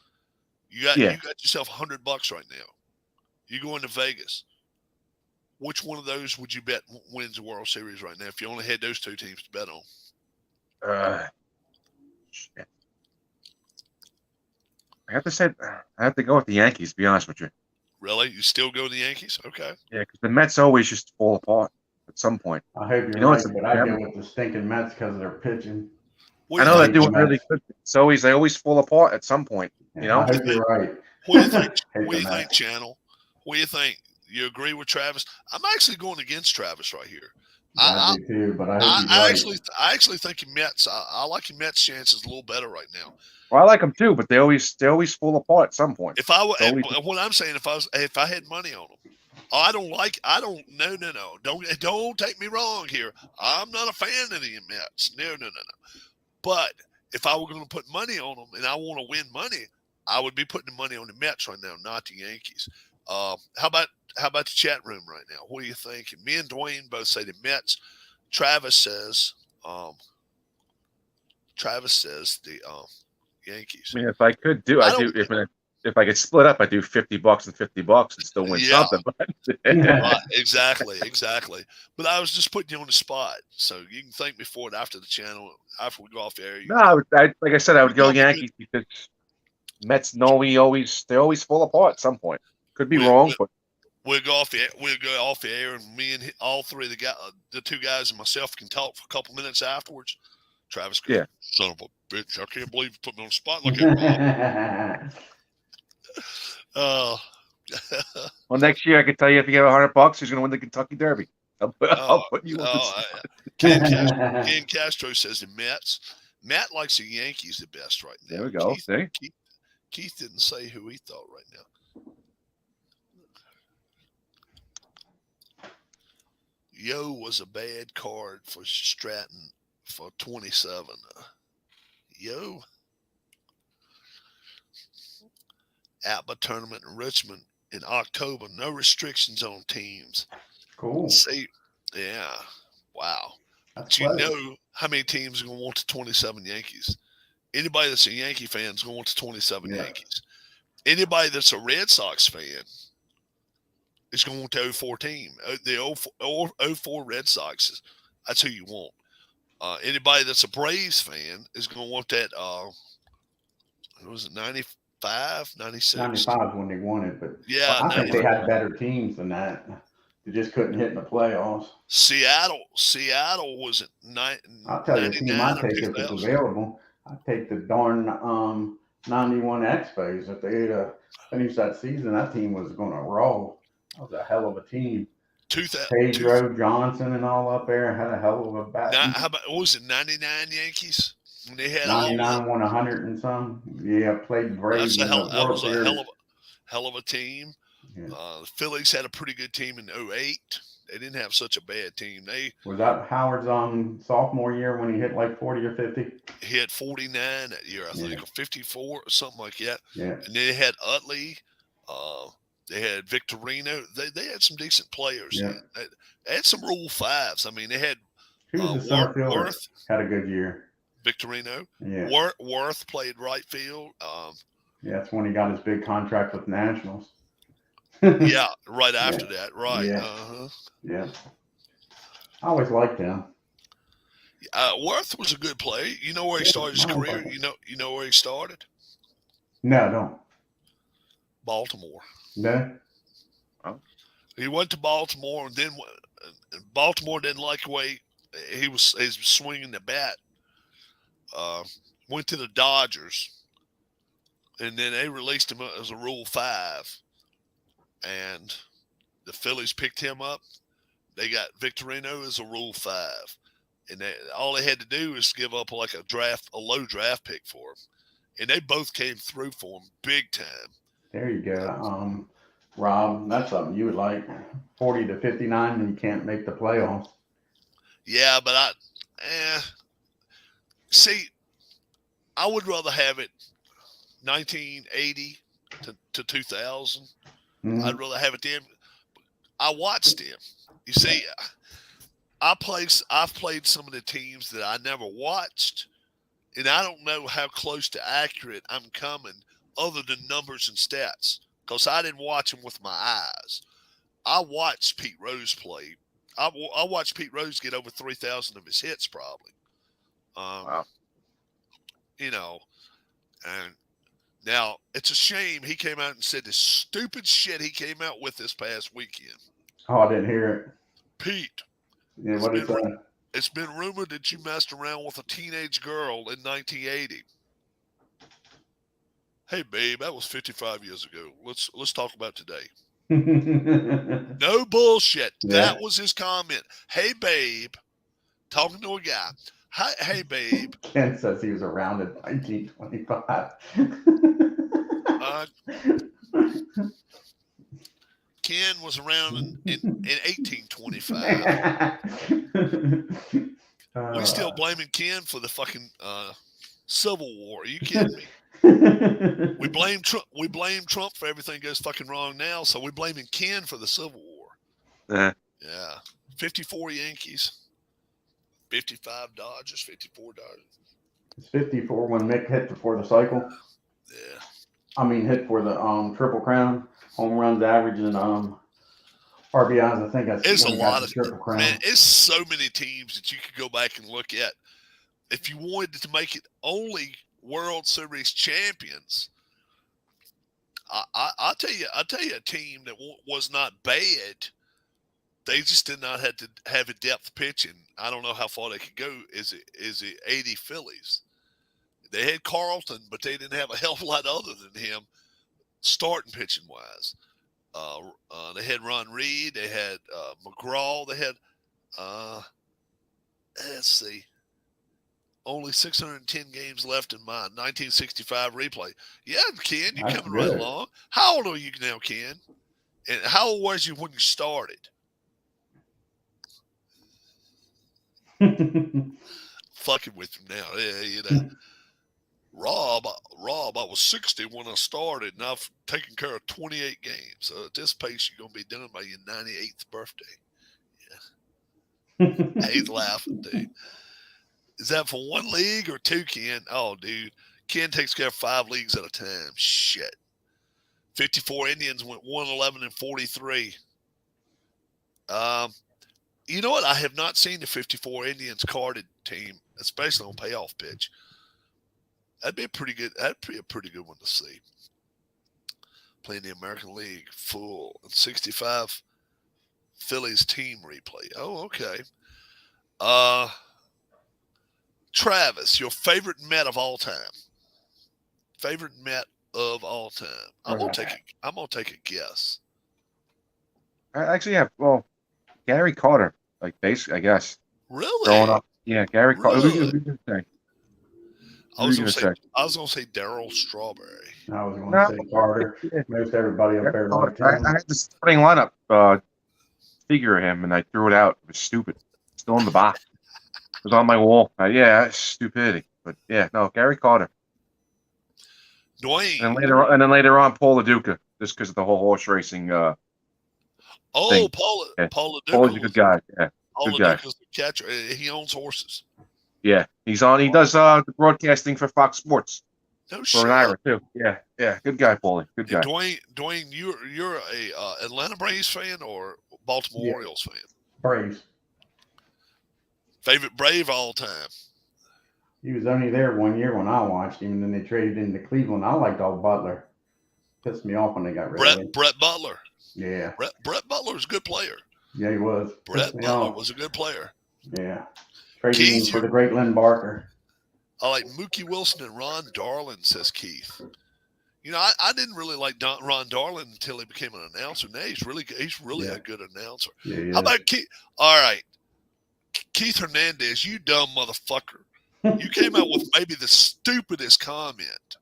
You got yourself $100 right now. You go into Vegas. Which one of those would you bet wins the World Series right now if you only had those two teams to bet on? Shit. I have to go with the Yankees, to be honest with you. Really? You still go with the Yankees? Okay. Yeah, because the Mets always just fall apart at some point. I hope you're right, but I go with the stinking Mets because of their pitching. I know they're doing really good. They always fall apart at some point. I hope you're right. What do you think? What do you think, Channel? What do you think? You agree with Travis? I'm actually going against Travis right here. I do too, but I actually think your Mets. I like your Mets' chances a little better right now. Well, I like them too, but they always fall apart at some point. What I'm saying, if I had money on them, no. Don't take me wrong here. I'm not a fan of the Mets. No. But if I were going to put money on them and I want to win money, I would be putting the money on the Mets right now, not the Yankees. How about the chat room right now? What do you think? And me and Dwayne both say the Mets. Travis says the Yankees. I mean, if I could do, I I do. don't. If I could split up, I do $50 and $50 and still win Yeah. something. But Right, exactly. But I was just putting you on the spot, so you can thank me for it after the channel. After we go off the air, no, like I said, I would go That'll be good. Yankees because Mets know they always fall apart at some point. Could be We- wrong, but we'll go off the air, and me and all three of the two guys and myself can talk for a couple minutes afterwards. Travis goes, Yeah. son of a bitch, I can't believe you put me on the spot like that. Well, next year I can tell you if you get $100, who's going to win the Kentucky Derby. I'll put you on the spot. Ken Castro says the Mets. Matt likes the Yankees the best right now. There we go. Keith didn't say who he thought right now. Yo was a bad card for Stratton for 27. Yo. APBA tournament in Richmond in October. No restrictions on teams. Cool. See, yeah. Wow. That's But you close. know how many teams are going to want the 27 Yankees? Anybody that's a Yankee fan is going to want the 27 Yeah. Yankees. Anybody that's a Red Sox fan is going to want the 04 team. The 04 Red Sox, that's who you want. Anybody that's a Braves fan is going to want that, what was it, 95, 96? 95 is when they won it, but Yeah, I think they 95. had better teams than that. They just couldn't hit in the playoffs. Seattle was at I'll tell you a team 99 I'd or take if it's 2000. available. I'd take the darn 91 Expos. If they had finished that season, that team was going to roll. That was a hell of a team. Pedro Johnson and all up there had a hell of a bat. How about, what was it, 99 Yankees? When they had 99 won 100 and some. Yeah, played Braves in the that World was a Series. hell of a team. Yeah. The Phillies had a pretty good team in 08. They didn't have such a bad team. They Was that Howard's sophomore year when he hit like 40 or 50? hit 49 that year, I think, or 54 or something like that. Yeah. And they had Utley. They had Victorino. They had some decent players. Yeah. They had some Rule 5s. I mean, they had Who was the center fielder? Worth. Had a good year. Victorino. Yeah. Worth played right field. Yeah, that's when he got his big contract with the Nationals. Yeah, right after that. Right. Yeah. Uh-huh. Yeah. I always liked him. Worth was a good player. You know where he started his career? You know where he started? No, don't. Baltimore. No. He went to Baltimore, and then Baltimore didn't like the way he was swinging the bat. Went to the Dodgers, and then they released him as a Rule 5, and the Phillies picked him up. They got Victorino as a Rule 5, and all they had to do was give up like a low draft pick for him, and they both came through for him big time. There you go. Rob, that's something you would like. 40 to 59, and you can't make the playoffs. Yeah, but see, I would rather have it 1980 to 2000. Mm-hmm. I'd rather have it then. I watched them. You see, I've played some of the teams that I never watched, and I don't know how close to accurate I'm coming other than numbers and stats, because I didn't watch them with my eyes. I watched Pete Rose play. I watched Pete Rose get over 3,000 of his hits probably. Wow. You know, and now it's a shame he came out and said the stupid shit he came out with this past weekend. Oh, I didn't hear it. Pete. Yeah, what is that? It's been rumored that you messed around with a teenage girl in 1980. Hey, babe, that was 55 years ago. Let's talk about today. No bullshit. Yeah. That was his comment. Hey, babe, talking to a guy. Hey, babe. Ken says he was around in 1925. Ken was around in 1825. We still blaming Ken for the fucking Civil War. Are you kidding me? We blame Trump. We blame Trump for everything that goes fucking wrong now. So we're blaming Ken for the Civil War. Yeah, 54 Yankees, 55 Dodgers, 54 Dodgers. It's 54 when Mick hit for the cycle. Yeah. I mean, hit for the Triple Crown, home runs, averaging RBIs. I think that's It's a when he got lot the of Triple Crown. man. It's so many teams that you could go back and look at. If you wanted to make it only World Series champions, I'll tell you a team that was not bad. They just did not have to have a depth pitching. I don't know how far they could go. Is it 80 Phillies? They had Carlton, but they didn't have a hell of a lot other than him starting pitching wise. They had Ron Reed. They had McGraw. They had let's see, only 610 games left in my 1965 replay. Yeah, Ken, you're That's coming right good. along. How old are you now, Ken? And how old was you when you started? Fucking with him now. Yeah, you know. Rob, I was 60 when I started, and I've taken care of 28 games. So at this pace, you're going to be done by your 98th birthday. Yeah. He's laughing, dude. Is that for one league or two, Ken? Oh, dude. Ken takes care of 5 leagues at a time. Shit. 54 Indians went 111 and 43. You know what? I have not seen the 54 Indians carded team, especially on payoff pitch. That'd be a pretty good one to see. Playing the American League full and 65 Phillies team replay. Oh, okay. Travis, your favorite Met of all time. Favorite Met of all time. I'm gonna take a guess. I actually have Gary Carter, like basically, I guess. Really? Growing up, yeah, Gary Carter. Really? Who you gonna say? I was gonna say Darryl Strawberry. I was going to say Carter. Most everybody up there liked him. I had the starting lineup figure of him, and I threw it out. It was stupid. Still in the box. It was on my wall. Yeah, stupidity. But yeah, no, Gary Carter. Dwayne. And then later on, Paul LaDuca, just because of the whole horse racing. Paul Yeah. LaDuca. Paul's a good guy. Yeah, Paul good guy. LaDuca's the catcher. He owns horses. Yeah, he's on. He does the broadcasting for Fox Sports. No shit. For an Ira too. Yeah. Good guy, Paulie. Good guy. Dwayne, you're a Atlanta Braves fan or Baltimore Orioles fan? Braves. Favorite Brave all time? He was only there 1 year when I watched him, and then they traded him to Cleveland. I liked old Butler. Pissed me off when they got rid of him. Brett Butler. Yeah. Brett Butler was a good player. Yeah, he was. Brett Butler was a good player. Yeah. Traded him for the great Lynn Barker. I like Mookie Wilson and Ron Darling, says Keith. You know, I didn't really like Ron Darling until he became an announcer. Now he's really a good announcer. Yeah. How about Keith? All right. Keith Hernandez, you dumb motherfucker. You came out with maybe the stupidest comment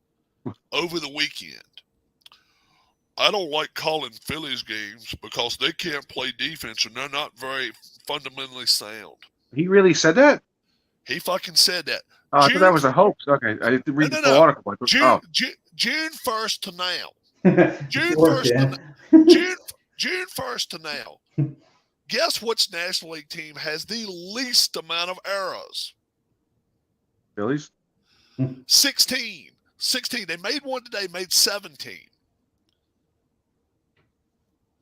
over the weekend. I don't like calling Phillies games because they can't play defense and they're not very fundamentally sound. He really said that? He fucking said that. Oh, I thought that was a hoax. Okay, I didn't read the full article. June 1st to now. June 1st to now. Guess which National League team has the least amount of errors? Phillies? 16. They made one today, made 17.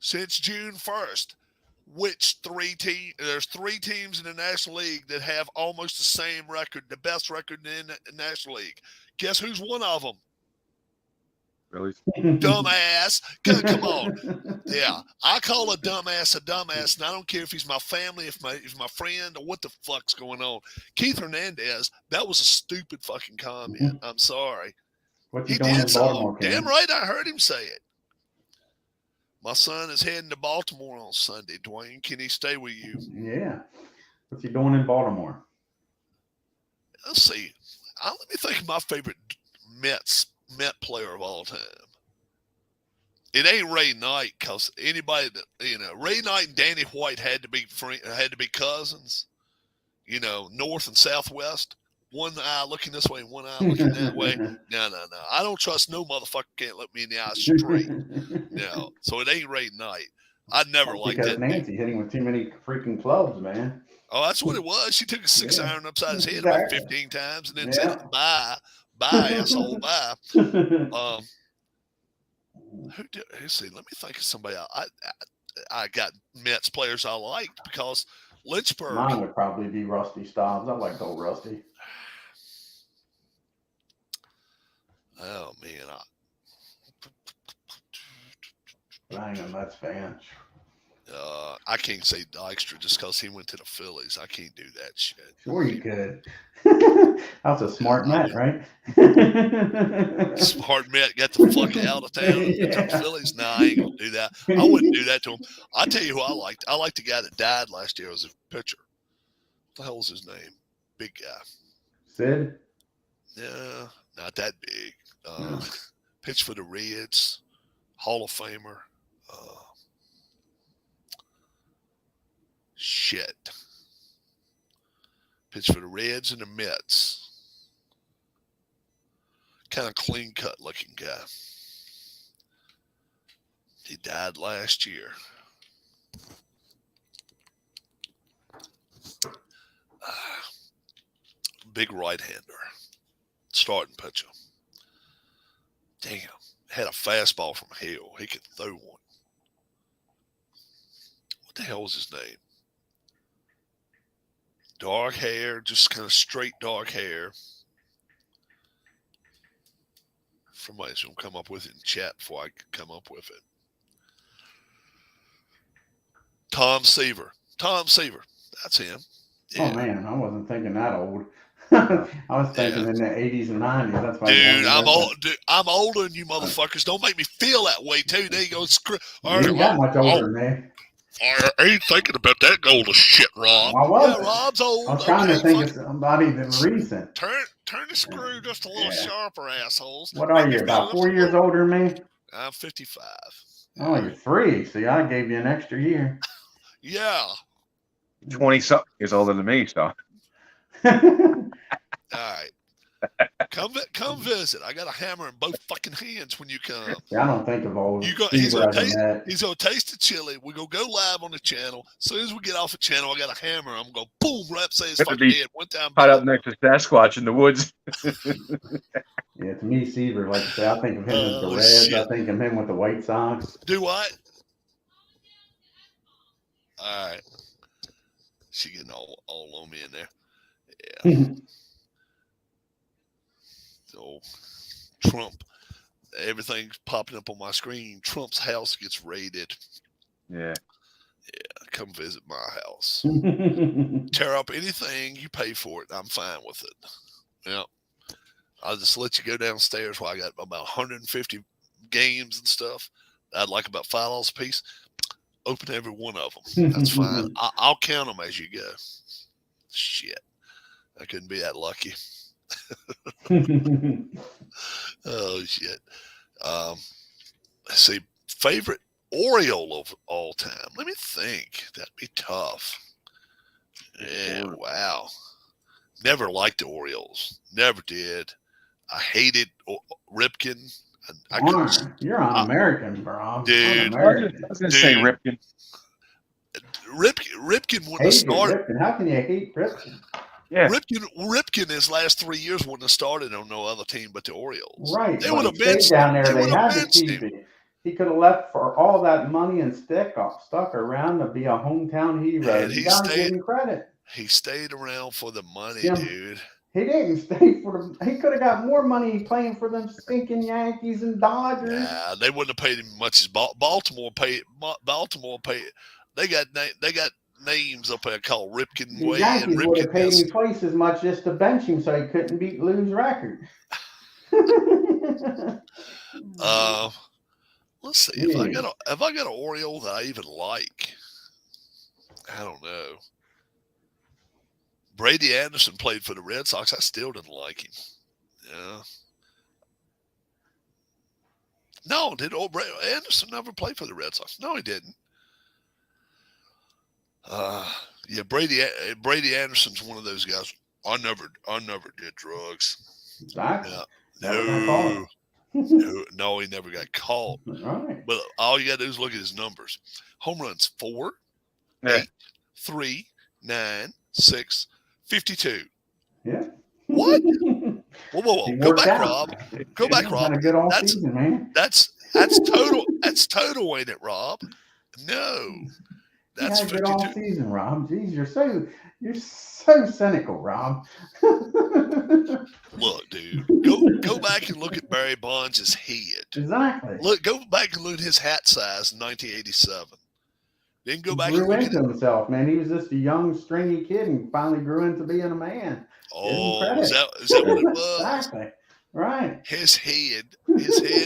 Since June 1st. There's 3 teams in the National League that have almost the same record, the best record in the National League. Guess who's one of them? Phillies. Dumbass. Come on. Yeah. I call a dumbass, and I don't care if he's my family, if my friend, or what the fuck's going on. Keith Hernandez, that was a stupid fucking comment. I'm sorry. What's He doing did in so. Baltimore, Damn right I heard him say it. My son is heading to Baltimore on Sunday. Dwayne, can he stay with you? Yeah. What's he doing in Baltimore? Let's see. Let me think of my favorite Met player of all time. It ain't Ray Knight, because anybody that Ray Knight and Danny White had to be cousins. North and Southwest. one eye looking this way, one eye looking that way. No. I don't trust no motherfucker can't look me in the eye straight. No. So it ain't Ray Knight. I never liked because that Nancy hit him with too many freaking clubs, man. Oh, that's what it was. She took a 6-iron upside his head about 15 times and then said, bye, asshole, bye. Let's see, let me think of somebody else. I got Mets players I liked because Lynchburg. Mine would probably be Rusty Stobbs. I like old Rusty. Oh, man. I ain't a Mets fan. I can't say Dykstra just because he went to the Phillies. I can't do that shit. Sure you could. That's a smart Met, right? Smart Met got the fuck out of town and went to the Phillies. Nah, I ain't going to do that. I wouldn't do that to him. I'll tell you who I liked. I liked the guy that died last year as a pitcher. What the hell was his name? Big guy. Sid? Yeah, not that big. Pitched for the Reds. Hall of Famer. Shit. Pitched for the Reds and the Mets. Kind of clean cut looking guy. He died last year. Big right hander. Starting pitcher. Damn. Had a fastball from hell. He could throw one. What the hell was his name? Dark hair, just kind of straight dark hair. Somebody's going to come up with it in chat before I come up with it. Tom Seaver. That's him. Yeah. Oh, man, I wasn't thinking that old. I was thinking in the 80s and 90s. That's why. Dude, I'm old. Dude, I'm older than you motherfuckers. Don't make me feel that way, too. There you go. You ain't that much older than me. I ain't thinking about that golden shit, Rob. Rob's old. I was trying to think of somebody that's recent. Turn the screw just a little sharper, assholes. What are you, about 4 years older than me? I'm 55. Oh, you're 3. See, I gave you an extra year. Yeah. 20-something years older than me, so. All right. Come visit. I got a hammer in both fucking hands when you come. Yeah, I don't think of old. He's gonna taste the chili. We're gonna go live on the channel. As soon as we get off the channel, I got a hammer. I'm gonna boom right upside his fucking head. One time. Caught up next to Sasquatch in the woods. Yeah, to me, Seaver, like I say, I think of him as the Reds. Shit. I think of him with the White Sox. Do what? All right. She getting all on me in there. Yeah. So Trump, everything's popping up on my screen. Trump's house gets raided. Yeah. Come visit my house. Tear up anything, you pay for it. I'm fine with it. Yeah. I'll just let you go downstairs while I got about 150 games and stuff. I'd like about $5 a piece. Open every one of them. That's fine. I'll count them as you go. Shit. I couldn't be that lucky. Oh, shit. Let's see. Favorite Oriole of all time? Let me think. That'd be tough. Yeah, wow. Never liked the Orioles. Never did. I hated Ripken. You're un-American, bro. Dude. I was going to say Ripken. Ripken wouldn't have started. How can you hate Ripken? Yeah. Ripken his last 3 years wouldn't have started on no other team but the Orioles. Right. They would have been down there. They had to keep him. He could have left for all that money and stuck around to be a hometown hero. And you gotta give him credit. He stayed around for the money, dude. He didn't stay for the. He could have got more money playing for them stinking Yankees and Dodgers. Nah, they wouldn't have paid him much as Baltimore paid. They got names up there called Ripken Way. The Yankees would have paid him twice as much just to bench him so he couldn't beat Lou's record. Let's see if I got an Oriole that I even like. I don't know. Brady Anderson played for the Red Sox. I still didn't like him. Yeah. No, did old Brady Anderson never play for the Red Sox? No, he didn't. Yeah, Brady Anderson's one of those guys. I never did drugs. Exactly. Yeah. Never got No, caught. no, he never got caught. All right. But all you got to do is look at his numbers. Home runs 4, Yeah. 8, 3, 9, 6, 52. Yeah. What? Whoa. He Go worked back, out. Rob. Go back, Had Rob. a good all That's season, man. that's total. That's total, ain't it, Rob? No, He that's had a good all 52. season, Rob. Jeez, you're so cynical, Rob. Look, dude, go back and look at Barry Bonds' head. Exactly. Go back and look at his hat size in 1987. Then go He back and grew look at into it. himself, man. He was just a young, stringy kid and finally grew into being a man. Give him Oh, credit. is that what it was? Exactly. Right. His head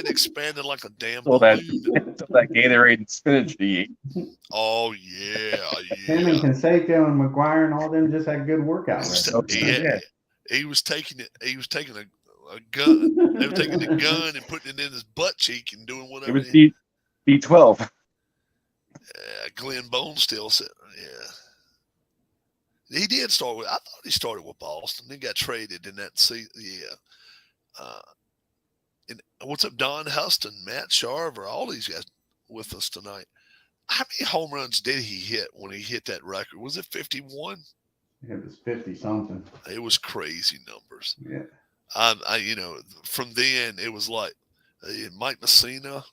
expanded like a damn So that, balloon. so that Gatorade and spinach he ate. Oh yeah. Him and Canseco and McGuire and all them just had good workout Yeah. He was taking it. He was taking a gun. They were taking the gun and putting it in his butt cheek and doing It whatever. was B12. Glenn Bone still said, yeah. He did start with. I thought he started with Boston. Then got traded in that season. Yeah. And what's up, Don Huston, Matt Sharver, all these guys with us tonight. How many home runs did he hit when he hit that record? Was it 51? It was 50 something. It was crazy numbers. Yeah. From then it was like Mike Messina.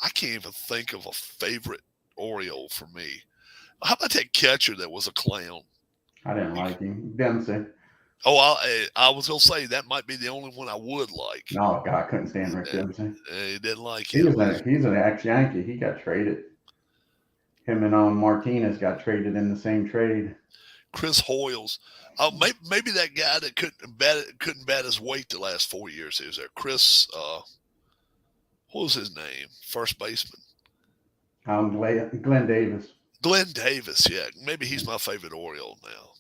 I can't even think of a favorite Oriole for me. How about that catcher that was a clown? I didn't like him. Dempsey. Oh, I was gonna say that might be the only one I would like. No, God, I couldn't stand Rick Dempsey. He didn't like He's him. an ex-Yankee. He got traded. Him and Martinez got traded in the same trade. Chris Hoyles. Maybe that guy that couldn't bat his weight the last 4 years. He was there. Chris. What was his name? First baseman. Glenn Davis. Glenn Davis. Yeah, maybe he's my favorite Oriole now.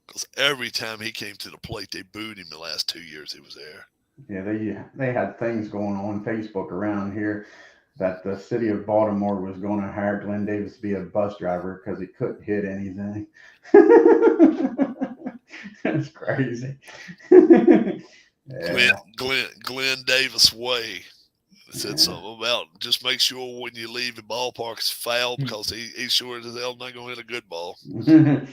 Because every time he came to the plate, they booed him the last 2 years he was there. Yeah, they had things going on Facebook around here that the city of Baltimore was going to hire Glenn Davis to be a bus driver because he couldn't hit anything. That's crazy. Yeah. Glenn Davis way said something about just make sure when you leave the ballpark it's foul because he sure as hell not going to hit a good ball. Yeah.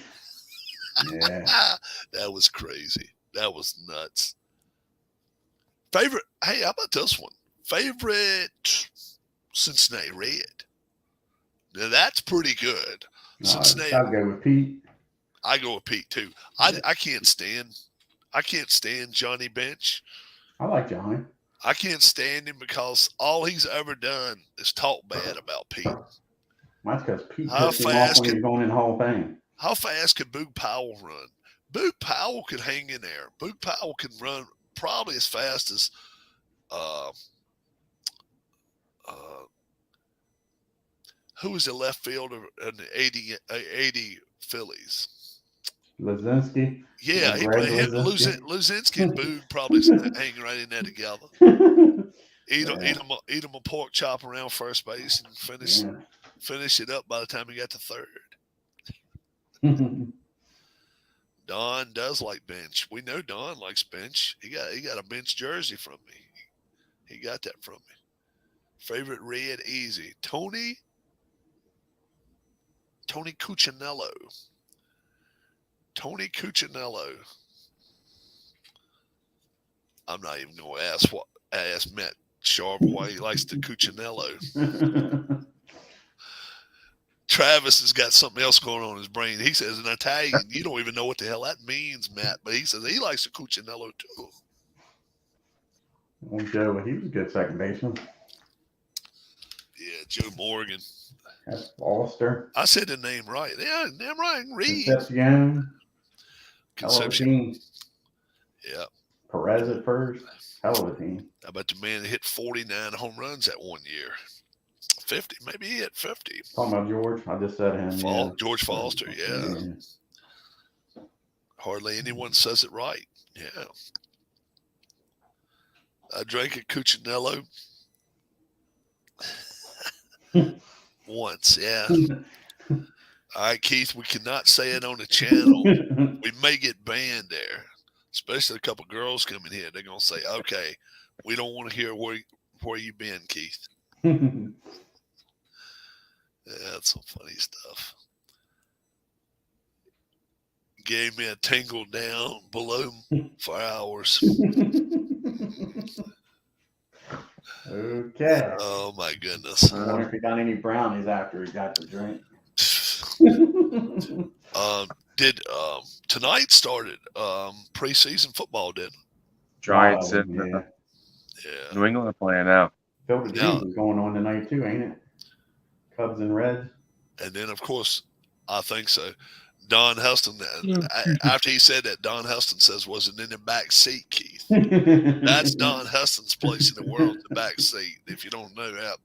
That was crazy. That was nuts. Favorite? Hey, how about this one? Favorite Cincinnati Red. Now that's pretty good. Cincinnati. I'll go with Pete. I go with Pete too. I can't stand Johnny Bench. I like Johnny. I can't stand him because all he's ever done is talk bad about Pete. That's because Pete pissed him off when he's going in the Hall of Fame. How fast could Boog Powell run? Boog Powell could hang in there. Boog Powell can run probably as fast as who was the left fielder in the 80 Phillies? Lazinski. Yeah, Luzinski and Boog probably hang right in there together. Eat him a pork chop around first base and finish it up by the time he got to third. Don does like bench. We know Don likes bench. He got a bench jersey from me. He got that from me. Favorite Red, easy. Tony Cuccinello. Tony Cuccinello. I'm not even going to ask Matt Sharp why he likes the Cuccinello. Travis has got something else going on in his brain. He says in Italian, you don't even know what the hell that means, Matt. But he says he likes the Cuccinello too. Well, Joe, he was a good second baseman. Yeah, Joe Morgan. That's Foster. I said the name right. Yeah, damn right. Reed. Concepcion. Yeah. Perez at first. Hell of a team. How about the man that hit 49 home runs that 1 year? 50, maybe he hit 50. Talking about George, I just said him. George Foster, yeah. Hardly anyone says it right. Yeah. I drank a Cuccinello once, yeah. All right, Keith, we cannot say it on the channel. We may get banned there, especially a couple girls coming here. They're gonna say, "Okay, we don't want to hear where you been, Keith." Yeah, that's some funny stuff. Gave me a tingle down below for hours. Okay. Oh my goodness. I wonder if he got any brownies after he got the drink. Did tonight started preseason football? Did Giants Oh, and yeah. yeah. New England are playing now. Phil the Now, Dreams is going on tonight too, ain't it? Cubs and Reds. and then of course, I think so. Don Huston. After he said that, Don Huston says, "Was it in the back seat, Keith?" That's Don Huston's place in the world, the back seat. If you don't know that,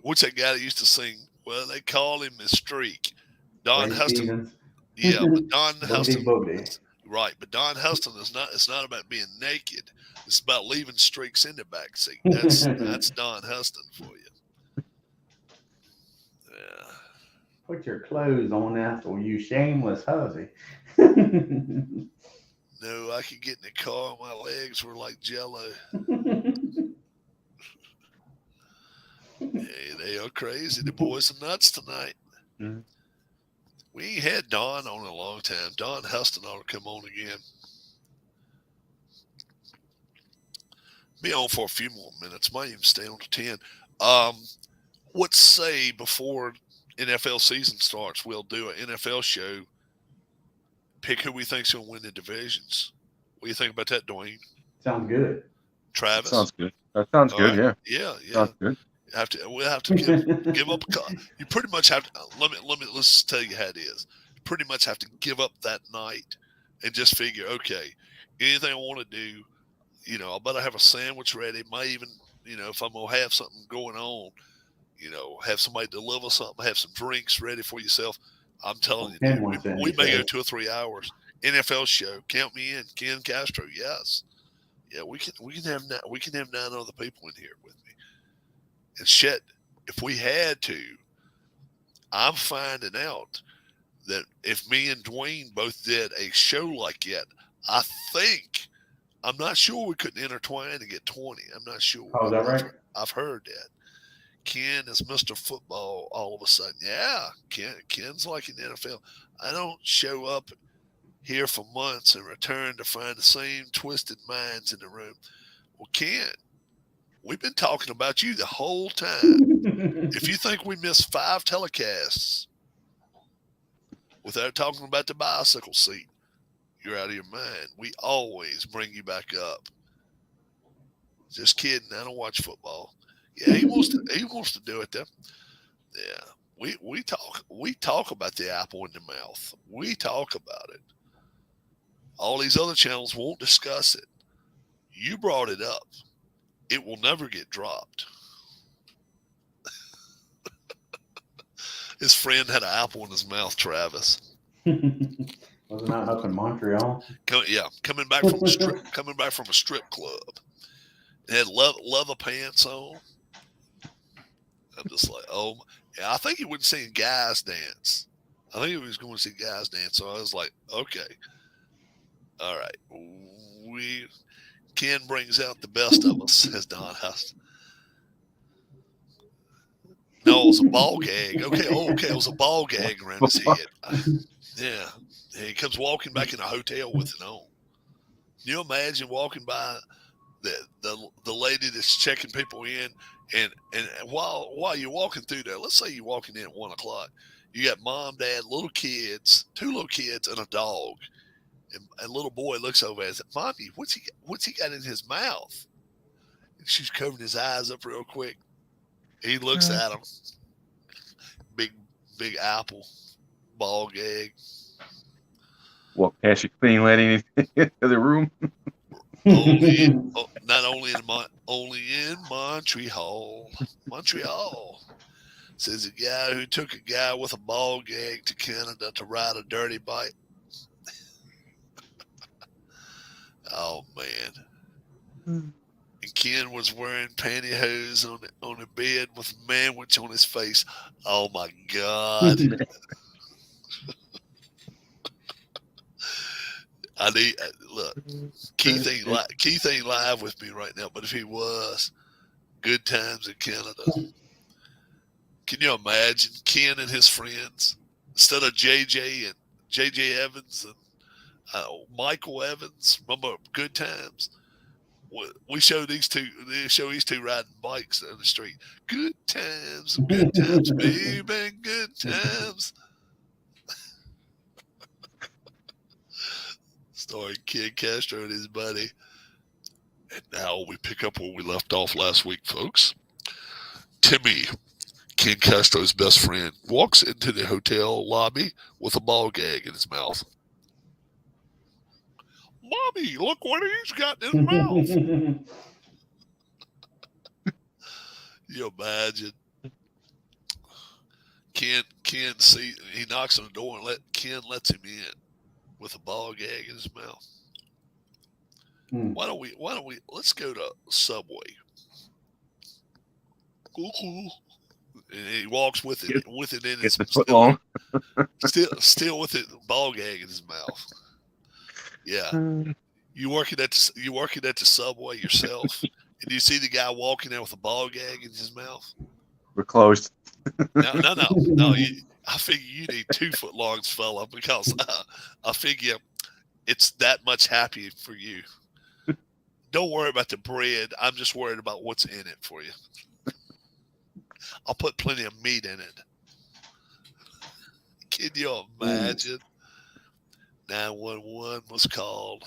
what's that guy that used to sing? Well, they call him the Streak. Don Ray Huston. Stevens. Yeah, but Don Huston. Boogie. Right, but Don Huston is not. It's not about being naked. It's about leaving streaks in the back seat. That's Don Huston for you. Yeah. Put your clothes on, Ethel, you shameless hussy. No, I could get in the car. My legs were like jello. Hey, they are crazy. The boys are nuts tonight. Mm-hmm. We ain't had Don on in a long time. Don Huston ought to come on again. Be on for a few more minutes. Might even stay on to 10. Let's say before NFL season starts, we'll do an NFL show. Pick who we think's going to win the divisions. What do you think about that, Dwayne? Sounds good. Travis? That sounds good. That sounds good, right. yeah. Yeah. Sounds good. We'll have to give up. You pretty much have to. Let's tell you how it is. You pretty much have to give up that night and just figure, okay, anything I want to do, I better have a sandwich ready. Might even, if I'm gonna have something going on, have somebody deliver something, have some drinks ready for yourself. I'm telling you, dude, we may go 2 or 3 hours. NFL show, count me in. Ken Castro, yes, yeah, we can have 9 other people in here with me. And shit, if we had to, I'm finding out that if me and Dwayne both did a show like that, I'm not sure we couldn't intertwine and get 20. I'm not sure. Oh, is that right? I've heard that. Ken is Mr. Football all of a sudden. Yeah, Ken's like in the NFL. I don't show up here for months and return to find the same twisted minds in the room. Well, Ken, we've been talking about you the whole time. If you think we missed 5 telecasts without talking about the bicycle seat, you're out of your mind. We always bring you back up. Just kidding. I don't watch football. Yeah, he wants to do it though. Yeah. We talk about the apple in the mouth. We talk about it. All these other channels won't discuss it. You brought it up. It will never get dropped. His friend had an apple in his mouth, Travis. Wasn't that up in Montreal? Coming back from a strip club. It had leather pants on. I'm just like, oh, yeah. I think he wouldn't see guys dance. I think he was going to see guys dance. So I was like, okay, all right. Ken brings out the best of us, says Don Huston. No, it was a ball gag. Okay, it was a ball gag around his head. Yeah, he comes walking back in a hotel with it on. Can you imagine walking by the lady that's checking people in, and while you're walking through there, let's say you're walking in at 1 o'clock, you got mom, dad, little kids, 2 little kids, and a dog, and little boy looks over and says, "Mommy, what's he got in his mouth?" And she's covering his eyes up real quick. He looks at him, big apple, ball gag. Well, can't you clean lady into the room? Not only in Montreal. Montreal says a guy who took a guy with a ball gag to Canada to ride a dirty bike. Oh man. and Ken was wearing pantyhose on the bed with a manwich on his face. Oh my God! I need look. Keith ain't live with me right now, but if he was, good times in Canada. Can you imagine Ken and his friends instead of JJ Evans and Michael Evans? Remember Good Times? We show these two. They show these two riding bikes down the street. Good times, baby, good times. Starring Ken Castro and his buddy. And now we pick up where we left off last week, folks. Timmy, Ken Castro's best friend, walks into the hotel lobby with a ball gag in his mouth. Mommy, look what he's got in his mouth. You imagine? Ken see he knocks on the door and Ken lets him in with a ball gag in his mouth. Why don't we let's go to Subway. Cool. And he walks with it in his foot long. still with it ball gag in his mouth. Yeah. You working at the Subway yourself, and you see the guy walking there with a ball gag in his mouth. We're closed. No. I figure you need 2 foot longs, fella, because I figure it's that much happy for you. Don't worry about the bread. I'm just worried about what's in it for you. I'll put plenty of meat in it. Can you imagine? 911 was called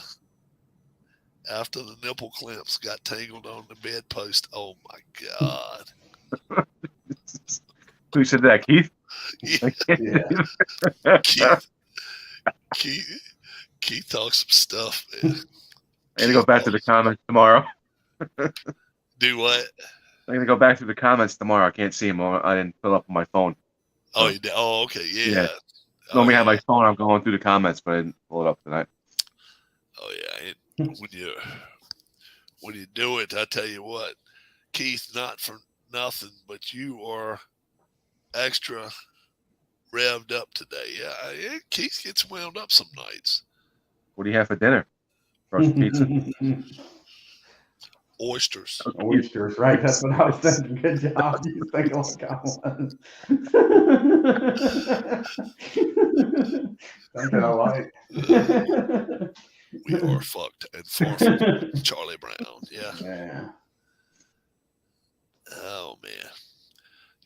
after the nipple clamps got tangled on the bedpost. Oh my God! Who said that, Keith? Yeah. Keith talks some stuff, man. I'm gonna go back to the comments tomorrow. Do what? I'm gonna go back to the comments tomorrow. I can't see them. I didn't fill up on my phone. Oh, you did? Oh, okay, yeah. Normally I have my phone. I'm going through the comments, but I didn't pull it up tonight. Oh yeah, when you do it, I tell you what, Keith, not for nothing, but you are extra revved up today. Yeah, Keith gets wound up some nights. What do you have for dinner? Roast pizza. Oysters. Oysters, right? That's what I was thinking. Good job. You think like I was. Thinking alike. We are fucked and far from Charlie Brown. Yeah. Oh man.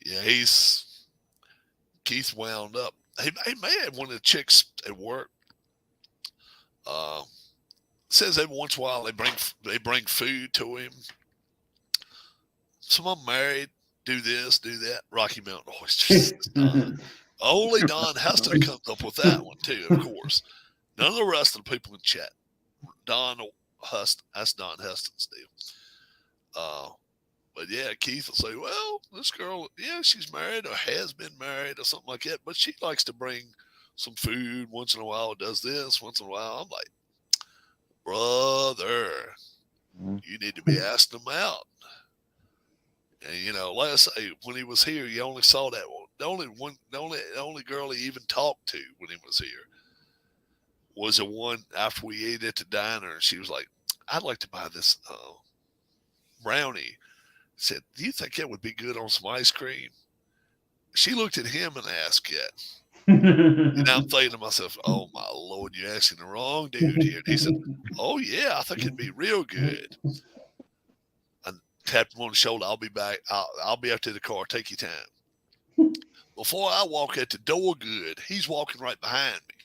Yeah, Keith wound up. He may have one of the chicks at work. Says every once in a while they bring food to him. Some of them married, do this, do that. Rocky Mountain oysters. Only Don Heston comes up with that one too, of course. None of the rest of the people in chat. Don Heston, that's Don Heston's deal. But yeah, Keith will say, well, this girl, yeah, she's married or has been married or something like that, but she likes to bring some food once in a while, does this once in a while. I'm like, brother, you need to be asking them out. And like I say, when he was here, you only saw that one. The only girl he even talked to when he was here was the one after we ate at the diner, and she was like, I'd like to buy this brownie. I said, do you think that would be good on some ice cream? She looked at him and asked it. And I'm thinking to myself, oh my Lord, you're asking the wrong dude here. And he said, oh yeah, I think it'd be real good. I tapped him on the shoulder. I'll be back. I'll be up to the car. Take your time. Before I walk at the door good, he's walking right behind me.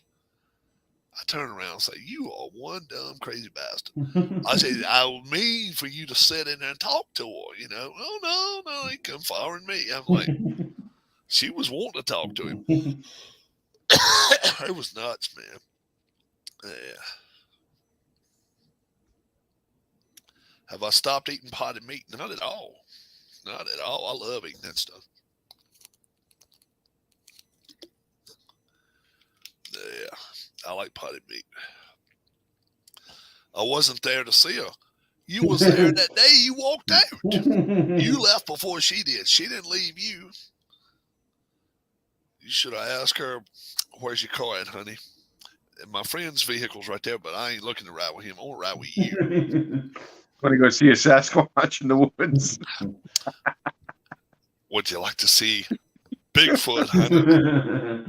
I turn around and say, you are one dumb, crazy bastard. I said, I mean for you to sit in there and talk to her, Oh, no, he come following me. I'm like, she was wanting to talk to him. It was nuts, man. Yeah. Have I stopped eating potted meat? Not at all. Not at all. I love eating that stuff. Yeah. I like potted meat. I wasn't there to see her. You was there that day. You walked out. You left before she did. She didn't leave you. You should have asked her, where's your car at, honey? And my friend's vehicle's right there, but I ain't looking to ride with him. I want to ride with you. Want to go see a Sasquatch in the woods? Would you like to see Bigfoot, honey?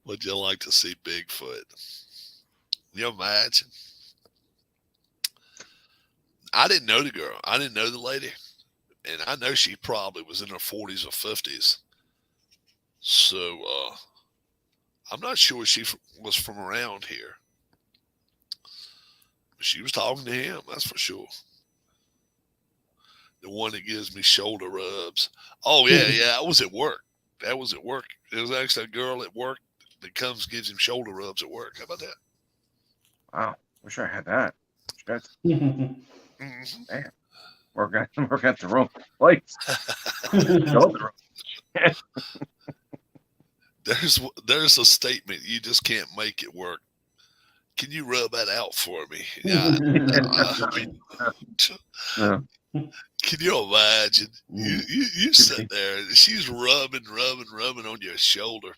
Would you like to see Bigfoot? You imagine? I didn't know the girl. I didn't know the lady. And I know she probably was in her 40s or 50s. So I'm not sure she was from around here. She was talking to him, that's for sure. The one that gives me shoulder rubs. Oh, yeah, that was at work. That was at work. It was actually a girl at work that comes gives him shoulder rubs at work. How about that? Wow. Wish I had that. Shit. Mm-hmm. Damn. Work at the wrong place. There's a statement, you just can't make it work. Can you rub that out for me? Yeah. Can you imagine? You sit there and she's rubbing on your shoulder.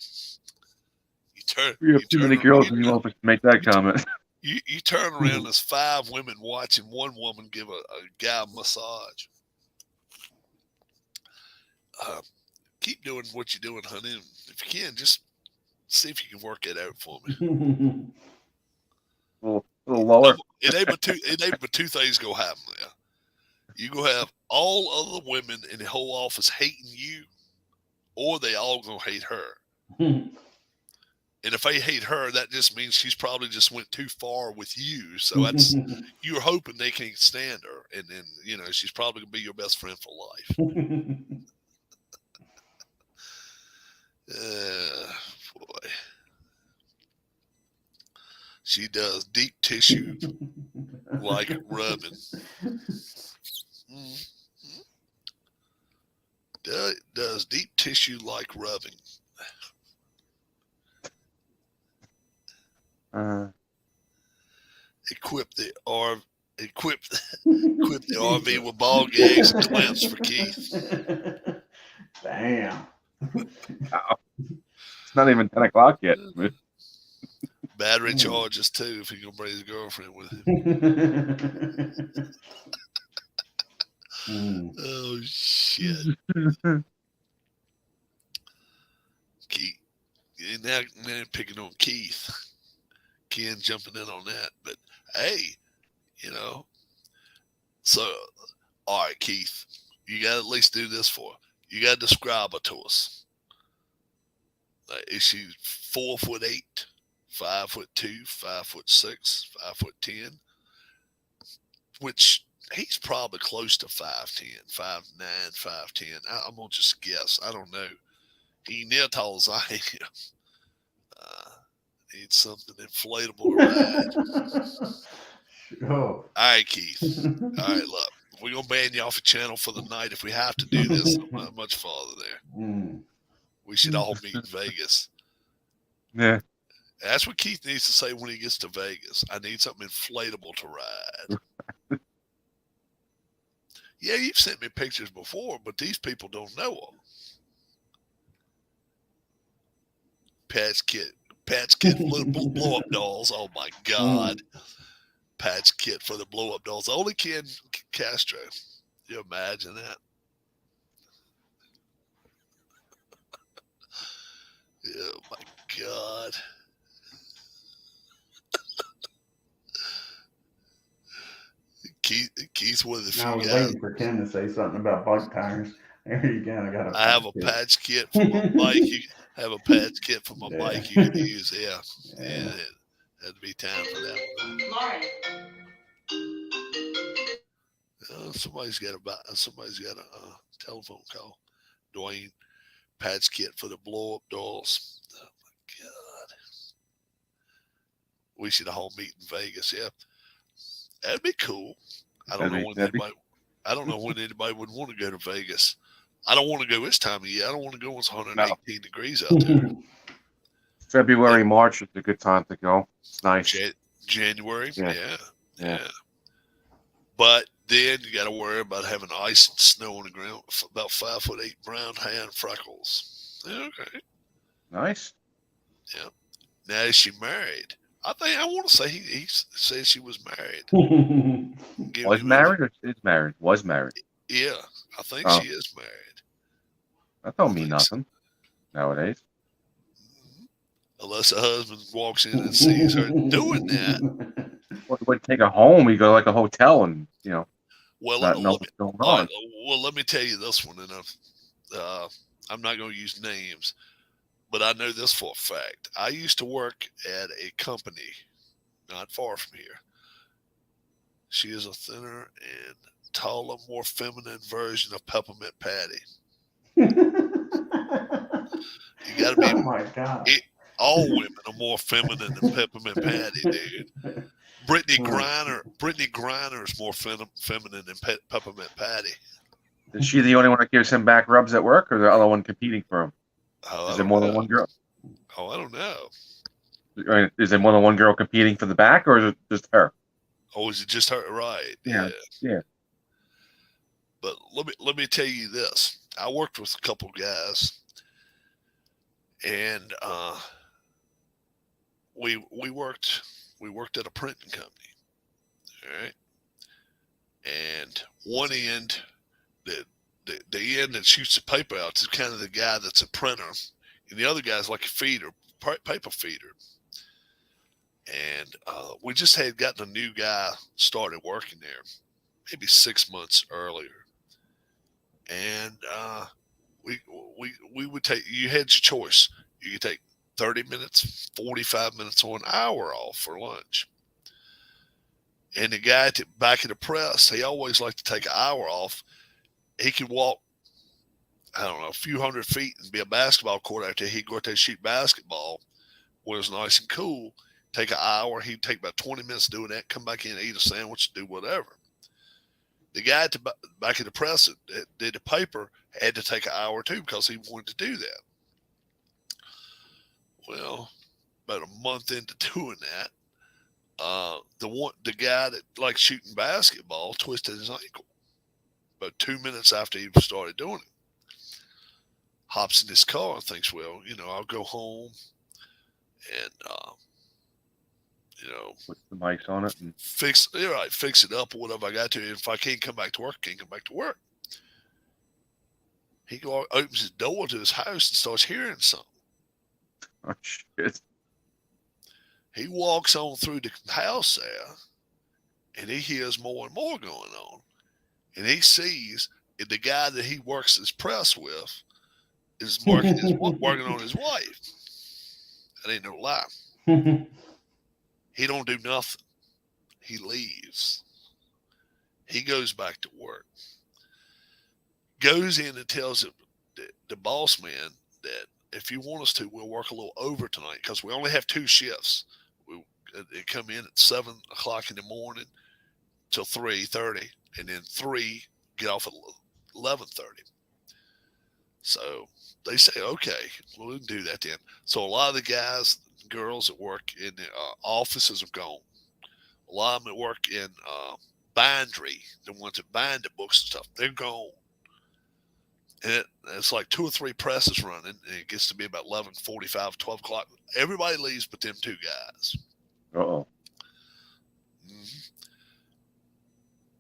You have too many girls in the office to make that comment. You turn around, there's 5 women watching one woman give a guy a massage. Keep doing what you're doing, honey. If you can, just see if you can work it out for me. A little lower. It ain't but two things gonna happen there. You gonna have all other women in the whole office hating you, or they all gonna hate her. And if they hate her, that just means she's probably just went too far with you. So that's you're hoping they can't stand her, and then she's probably gonna be your best friend for life. Boy, she does deep tissue like rubbing. Does deep tissue like rubbing. Equip the RV with ball gags and clamps for Keith. Damn. It's not even 10 o'clock yet. Battery charges too if he's gonna bring his girlfriend with him. Oh shit. Keith. Now picking on Keith. Ken jumping in on that. But hey, so all right, Keith, you gotta at least do this for her. You gotta describe her to us. Is she 4'8", 5'2", 5'6", 5'10", which he's probably close to 5'10", 5'9", 5'10". I'm gonna just guess. I don't know. He ain't near tall as I am. Need something inflatable to ride. All right, Keith. All right, look. We're gonna ban you off the channel for the night if we have to do this. I'm not much farther there. We should all meet in Vegas. Yeah. That's what Keith needs to say when he gets to Vegas. I need something inflatable to ride. Yeah, you've sent me pictures before, but these people don't know them. Patch Kit blow up dolls. Oh my God. Patch Kit for the blow up dolls. Only Ken Castro. You imagine that? Oh my God. Keith's one of the few I was guys. waiting for Ken to say something about bike tires. There you go. I have a patch kit for my bike. You have a patch kit for my bike you can use. Yeah. That'd be time for that. Lauren. Somebody's got a telephone call. Dwayne, patch kit for the blow up dolls. Oh my God. We should all meet in Vegas. Yeah. That'd be cool. I don't know when anybody would want to go to Vegas. I don't want to go this time of year. I don't want to go when it's 118 degrees out there. February, March is a good time to go. It's nice. January, yeah. But then you got to worry about having ice and snow on the ground. About 5'8", brown hair and freckles. Okay, Nice. yeah. Now is she married? I want to say he said she was married. Give Was me a minute. married or is married? Was married. Yeah, I think Oh, she is married. that I don't mean think so. nothing nowadays. Mhm. Unless her husband walks in and sees her doing that. Well, it would take her home. You go to like a hotel and Well, not know let me. what's going All right. on. Well, let me tell you this one, and I'm not going to use names, but I know this for a fact. I used to work at a company not far from here. She is a thinner and taller, more feminine version of Peppermint Patty. You got to be. Oh my god. It, all women are more feminine than Peppermint Patty, dude. Brittany Griner is more feminine than Peppermint Patty. Is she the only one that gives him back rubs at work, or the other one competing for him? Oh, I Is there don't more than know. one girl? Oh, I don't know. Or is there more than one girl competing for the back, or is it just her? Oh, is it just her? Right. Yeah, Yeah. yeah. But let me tell you this. I worked with a couple guys, and we worked at a printing company. All right, and one end, the end that shoots the paper out is kind of the guy that's a printer, and the other guy's like a feeder, paper feeder. And we just had gotten a new guy started working there, maybe 6 months earlier, and we we would take. You had your choice. You could take 30 minutes, 45 minutes, or an hour off for lunch. And the guy back at the press, he always liked to take an hour off. He could walk, I don't know, a few hundred feet and be a basketball court out there. He'd go out there and shoot basketball when it was nice and cool. Take an hour. He'd take about 20 minutes doing that, come back in, eat a sandwich, do whatever. The guy at the back of the press that did the paper had to take an hour too because he wanted to do that. Well, about a month into doing that, the guy that liked shooting basketball twisted his ankle. About 2 minutes after he started doing it, hops in his car and thinks, well, I'll go home and Put the mics on it. And fix it up or whatever I got to. If I can't come back to work, I can't come back to work. He opens his door to his house and starts hearing something. oh shit! He walks on through the house there, and he hears more and more going on. And he sees the guy that he works his press with is working on his wife. That ain't no lie. He don't do nothing. He leaves. He goes back to work. Goes in and tells the boss man that if you want us to, we'll work a little over tonight because we only have 2 shifts. They come in at 7 o'clock in the morning till 3:30, and then 3 get off at 11:30. So they say, okay, we'll do that then. So a lot of the guys, girls that work in the offices are gone. A lot of them that work in bindery, the ones that bind the books and stuff, they're gone. And it's like 2 or 3 presses running, and it gets to be about 11:45, 12 o'clock. Everybody leaves but them 2 guys. Uh-oh. Mm-hmm.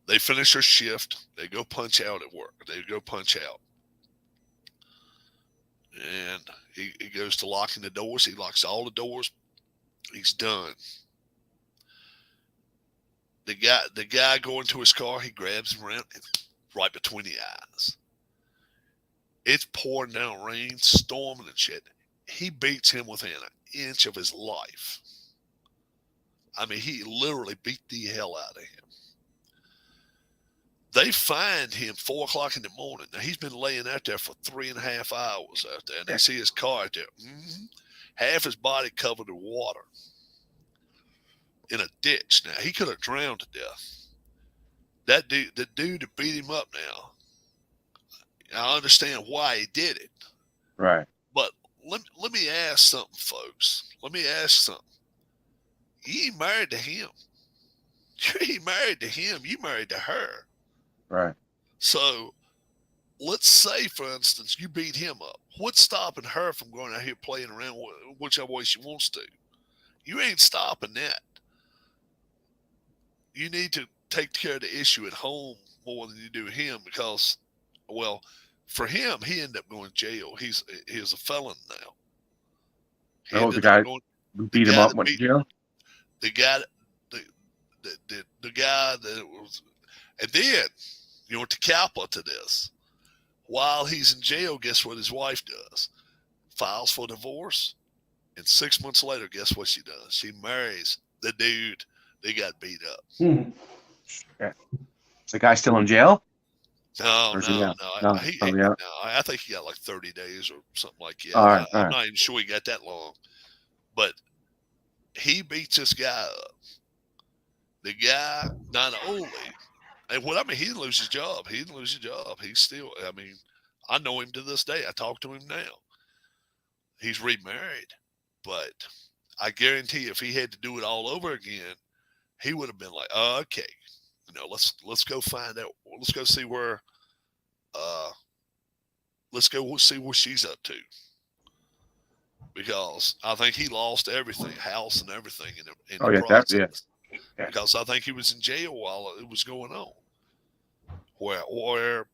They finish their shift. They go punch out at work. They go punch out. And he goes to locking the doors. He locks all the doors. He's done. The guy going to his car, he grabs him around right between the eyes. It's pouring down rain, storming and shit. He beats him within an inch of his life. I mean, he literally beat the hell out of him. They find him 4 o'clock in the morning. Now, he's been laying out there for 3.5 hours out there, and they see his car out there. Mm-hmm. Half his body covered in water in a ditch. Now, he could have drowned to death. The dude that beat him up now, I understand why he did it. Right. But let me ask something, folks. Let me ask something. You ain't married to him. You ain't married to him. You married to her. Right. So let's say, for instance, you beat him up. What's stopping her from going out here playing around whichever way she wants to? You ain't stopping that. You need to take care of the issue at home more than you do him because, well, for him, he ended up going to jail. He's a felon now. He Oh, the ended up guy going. who The beat him guy up that went to beat jail. the guy the guy that was, and then to Kappa to this. While he's in jail, guess what his wife does? Files for divorce, and 6 months later, guess what she does? She marries the dude that got beat up. Yeah. Is the guy still in jail? No, Or is he no, out? no. No, probably out. No. I think he got like 30 days or something like that. All right, all I'm right. not even sure he got that long. But he beats this guy up. The guy, not only, and what I mean, he didn't lose his job. He didn't lose his job. He's still, I mean, I know him to this day. I talk to him now. He's remarried. But I guarantee if he had to do it all over again, he would have been like, oh, okay, let's go find out. Let's go see where let's go see what she's up to. Because I think he lost everything, house and everything in Oh the yeah, process. yeah. Because I think he was in jail while it was going on. Where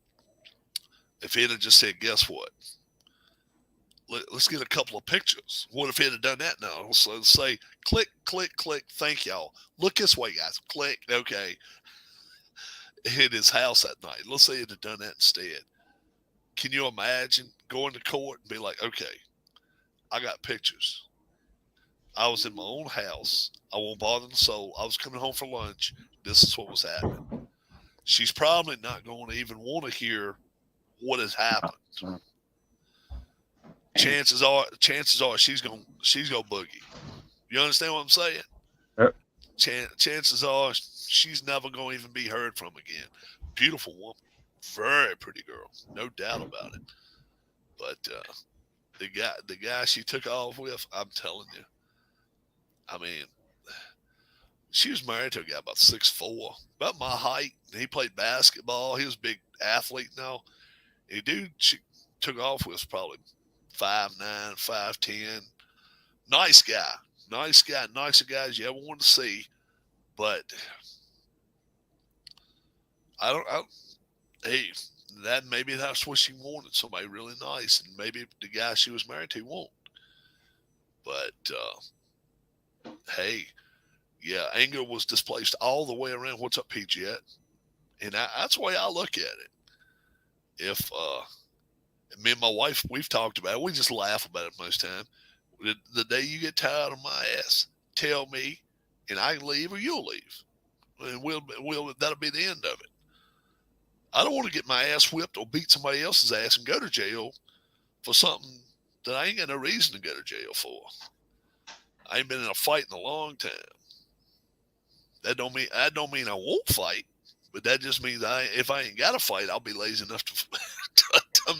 if he'd have just said, guess what? Let's get a couple of pictures. What if he'd have done that now? So let's say, click, click, click. Thank y'all. Look this way, guys. Click. Okay. Hit his house that night. Let's say he'd have done that instead. Can you imagine going to court and be like, okay, I got pictures. I was in my own house. I won't bother the soul. I was coming home for lunch. This is what was happening. She's probably not going to even want to hear what has happened. Chances are she's gonna boogie. You understand what I'm saying? Yep. Chances are she's never gonna even be heard from again. Beautiful woman, very pretty girl, no doubt about it. But the guy she took off with, I'm telling you, I mean, she was married to a guy about 6'4", about my height. He played basketball. He was a big athlete now. A dude she took off with probably 5'9", 5'10". Nice guy. Nicer guys you ever want to see. But hey, maybe that's what she wanted, somebody really nice, and maybe the guy she was married to won't. But hey, yeah, anger was displaced all the way around. What's up, PGet? And that's the way I look at it. If me and my wife, we've talked about it. We just laugh about it most time. The day you get tired of my ass, tell me, and I can leave or you'll leave, and that'll be the end of it. I don't want to get my ass whipped or beat somebody else's ass and go to jail for something that I ain't got no reason to go to jail for. I ain't been in a fight in a long time. That don't mean I won't fight, but that just means if I ain't got to fight, I'll be lazy enough to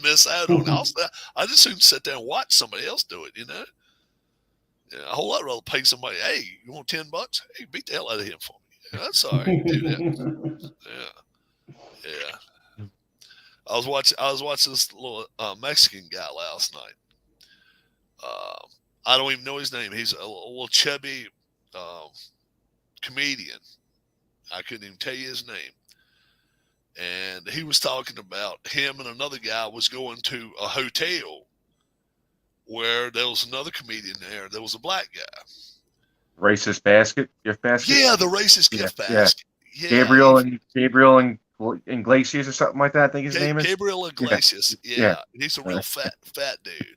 miss out on it. I just soon sit there and watch somebody else do it. Yeah, a whole lot rather pay somebody. Hey, you want $10? Hey, beat the hell out of him for me. Yeah, that's all right. Do that. Yeah. I was watching this little Mexican guy last night. I don't even know his name. He's a little chubby comedian. I couldn't even tell you his name. And he was talking about him and another guy was going to a hotel where there was another comedian there. There was a black guy. Racist basket, gift basket. Yeah, the racist gift basket. Yeah. Gabriel Iglesias or something like that. I think his name is Gabriel Iglesias. Yeah. He's a real fat dude.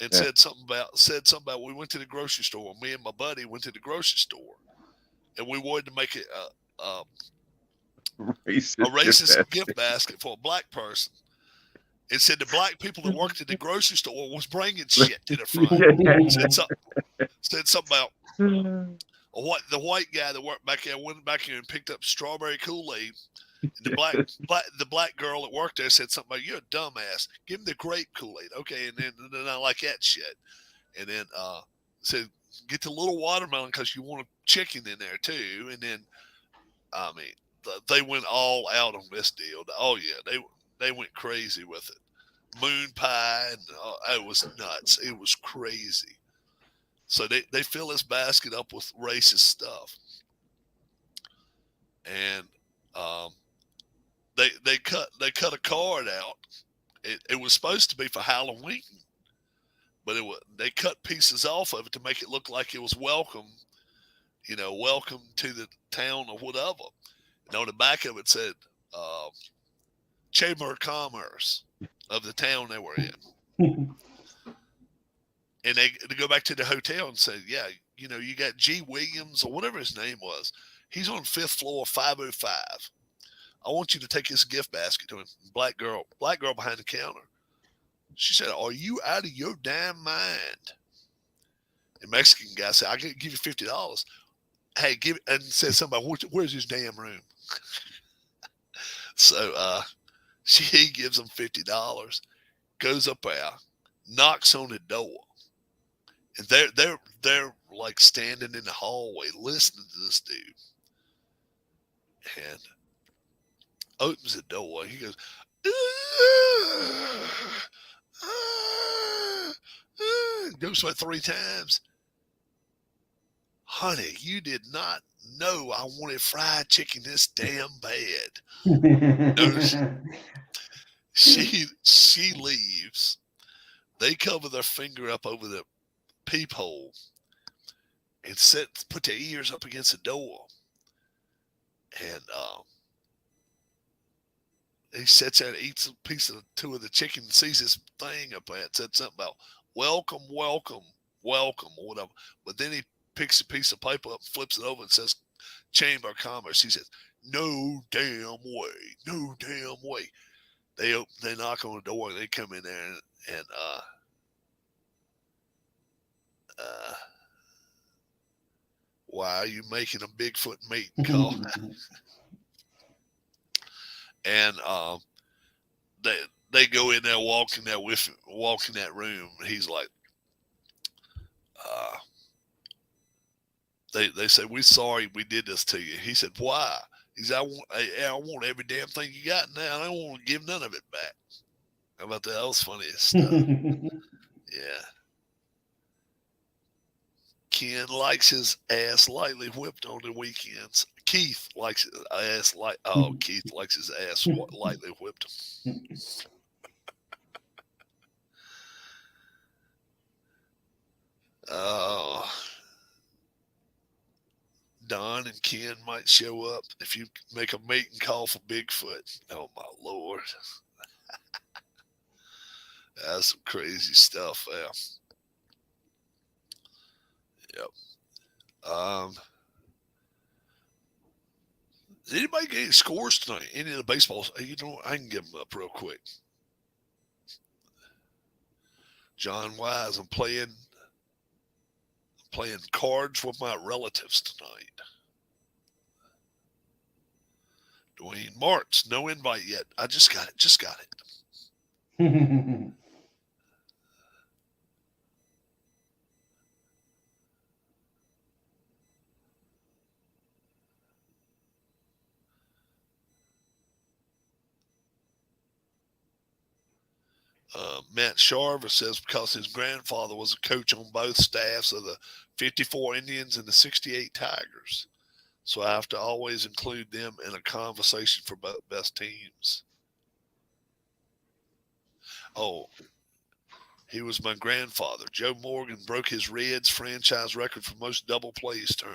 And said something about we went to the grocery store. Me and my buddy went to the grocery store, and we wanted to make it a racist gift basket for a black person. It said the black people that worked at the grocery store was bringing shit to the front. Said something about the white guy that worked back there went back here and picked up strawberry Kool-Aid. The black girl that worked there said something about, you're a dumbass. Give him the grape Kool-Aid. Okay, and then I like that shit. And then said, get the little watermelon because you want to chicken in there too, and then I mean they went all out on this deal. Oh yeah, they went crazy with it. Moon pie, and it was nuts. It was crazy. So they fill this basket up with racist stuff, and they cut a card out. It was supposed to be for Halloween, but they cut pieces off of it to make it look like it was welcome, welcome to the town or whatever. And on the back of it said Chamber of Commerce of the town they were in. And they go back to the hotel and say, yeah, you got G. Williams or whatever his name was. He's on 5th floor, 505. I want you to take this gift basket to him. Black girl behind the counter. She said, are you out of your damn mind? The Mexican guy said, I can give you $50. Hey, give it, and said somebody, where's his damn room? So he gives him $50, goes up there, knocks on the door. And they're like standing in the hallway listening to this dude. And opens the door. He goes, goes by 3 times. Honey, you did not know I wanted fried chicken this damn bad. No, she leaves. They cover their finger up over the peephole and put their ears up against the door. And he sits there and eats a piece of 2 of the chicken and sees this thing up there. It said something about welcome, welcome, welcome, or whatever. But then he picks a piece of paper up, flips it over, and says Chamber of Commerce. He says, no damn way, no damn way. They knock on the door and they come in there and why are you making a Bigfoot meeting call? And they go in there, walk in that room. And he's like, they say, we're sorry we did this to you. He said, why? He said, I want every damn thing you got now. I don't want to give none of it back. How about that? That was funny as stuff. Yeah. Ken likes his ass lightly whipped on the weekends. Keith likes his ass Keith likes his ass lightly whipped. Don and Ken might show up if you make a meeting call for Bigfoot. Oh my Lord. That's some crazy stuff there. Yep. Did anybody get any scores tonight? Any of the baseballs? I can give them up real quick. John Wise, I'm playing cards with my relatives tonight. Dwayne Martz, no invite yet. I just got it. Matt Sharver says because his grandfather was a coach on both staffs of the 54 Indians and the 68 Tigers. So I have to always include them in a conversation for best teams. Oh, he was my grandfather. Joe Morgan broke his Reds franchise record for most double plays turned.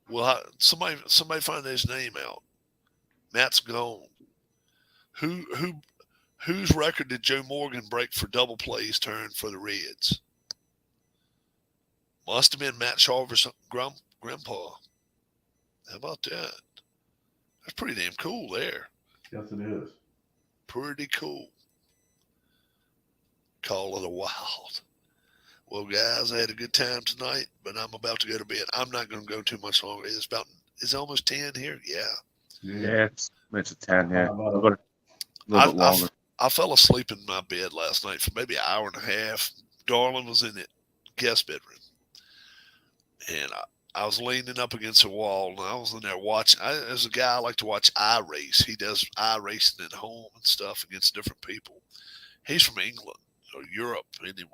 Well, somebody find his name out. Matt's gone. Whose record did Joe Morgan break for double plays turned for the Reds? Must have been Matt Sharver's grandpa. How about that? That's pretty damn cool there. Yes, it is. Pretty cool. Call it a wild. Well, guys, I had a good time tonight, but I'm about to go to bed. I'm not going to go too much longer. It's almost 10 here. Yeah. Yeah, it's a 10. Yeah, a little bit longer. I fell asleep in my bed last night for maybe an hour and a half. Darlin was in the guest bedroom, and I was leaning up against a wall, and I was in there watching. There's a guy I like to watch iRace. He does iRacing at home and stuff against different people. He's from England or Europe anyway.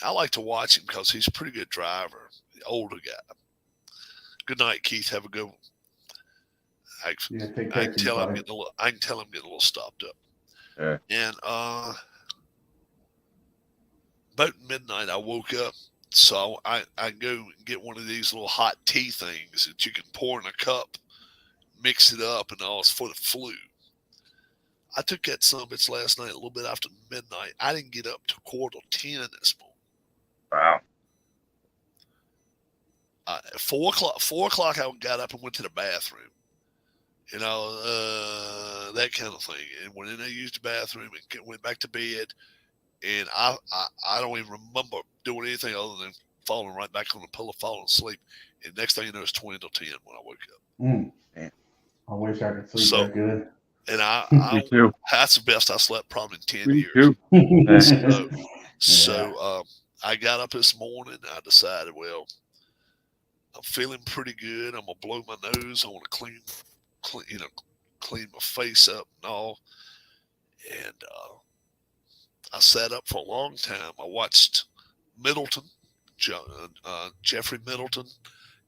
I like to watch him because he's a pretty good driver, the older guy. Good night, Keith. Have a good one. Yeah, take I care, can tell I'm buddy. getting a little. I can tell I'm getting a little stopped up. Yeah. And about midnight, I woke up. So I go and get one of these little hot tea things that you can pour in a cup, mix it up, and all. It's for the flu. I took that summits last night a little bit after midnight. I didn't get up till 9:45 this morning. Wow. 4 o'clock. 4 o'clock, I got up and went to the bathroom. That kind of thing. And went in there, used the bathroom, and went back to bed. And I don't even remember doing anything other than falling right back on the pillow, falling asleep. And next thing you know, it's 20 to 10 when I woke up. I wish I could sleep that good. And Me too. that's the best I slept probably in 10 Me years. too. So I got up this morning. I decided, well, I'm feeling pretty good. I'm gonna blow my nose. I want to clean my face up and all. And I sat up for a long time. I watched Middleton, Jeffrey Middleton.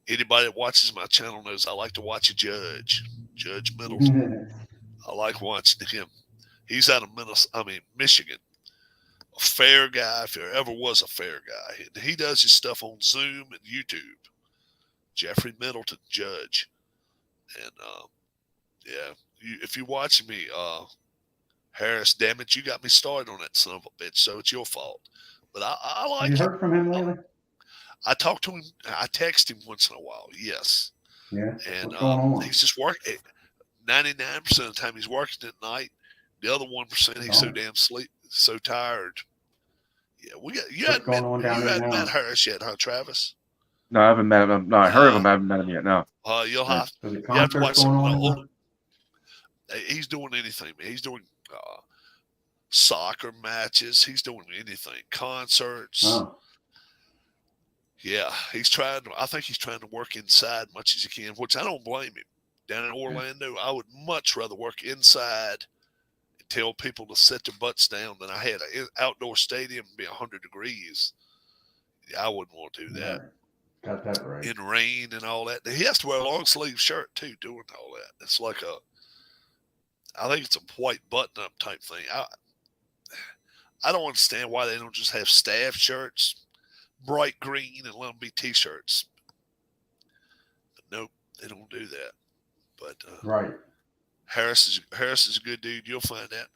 Anybody that watches my channel knows I like to watch a judge, Judge Middleton. I like watching him. He's out of Michigan. A fair guy, if there ever was a fair guy. And he does his stuff on Zoom and YouTube. Jeffrey Middleton, judge. And if you're watching me, Harris, damn it, you got me started on that son of a bitch, so it's your fault. But I like him. Have you heard from him lately? I talk to him. I text him once in a while. Yes. Yeah. And What's going on? he's just working. 99% of the time he's working at night. The other 1% he's so damn so tired. Yeah, you hadn't met Harris yet, huh, Travis? No, I haven't met him. No, I heard of him. I haven't met him yet. No. You have to watch some of the older. He's doing anything, man. He's doing soccer matches. He's doing anything. Concerts. Oh. Yeah, I think he's trying to work inside much as he can, which I don't blame him. Down in Orlando, I would much rather work inside and tell people to set their butts down than I had an outdoor stadium be 100 degrees. Yeah, I wouldn't want to do that. Right. Got that right. In rain and all that. He has to wear a long sleeve shirt too, doing all that. It's like I think it's a white button up type thing. I don't understand why they don't just have staff shirts, bright green, and let them be t-shirts. But nope, they don't do that. But right. Harris is a good dude. You'll find that.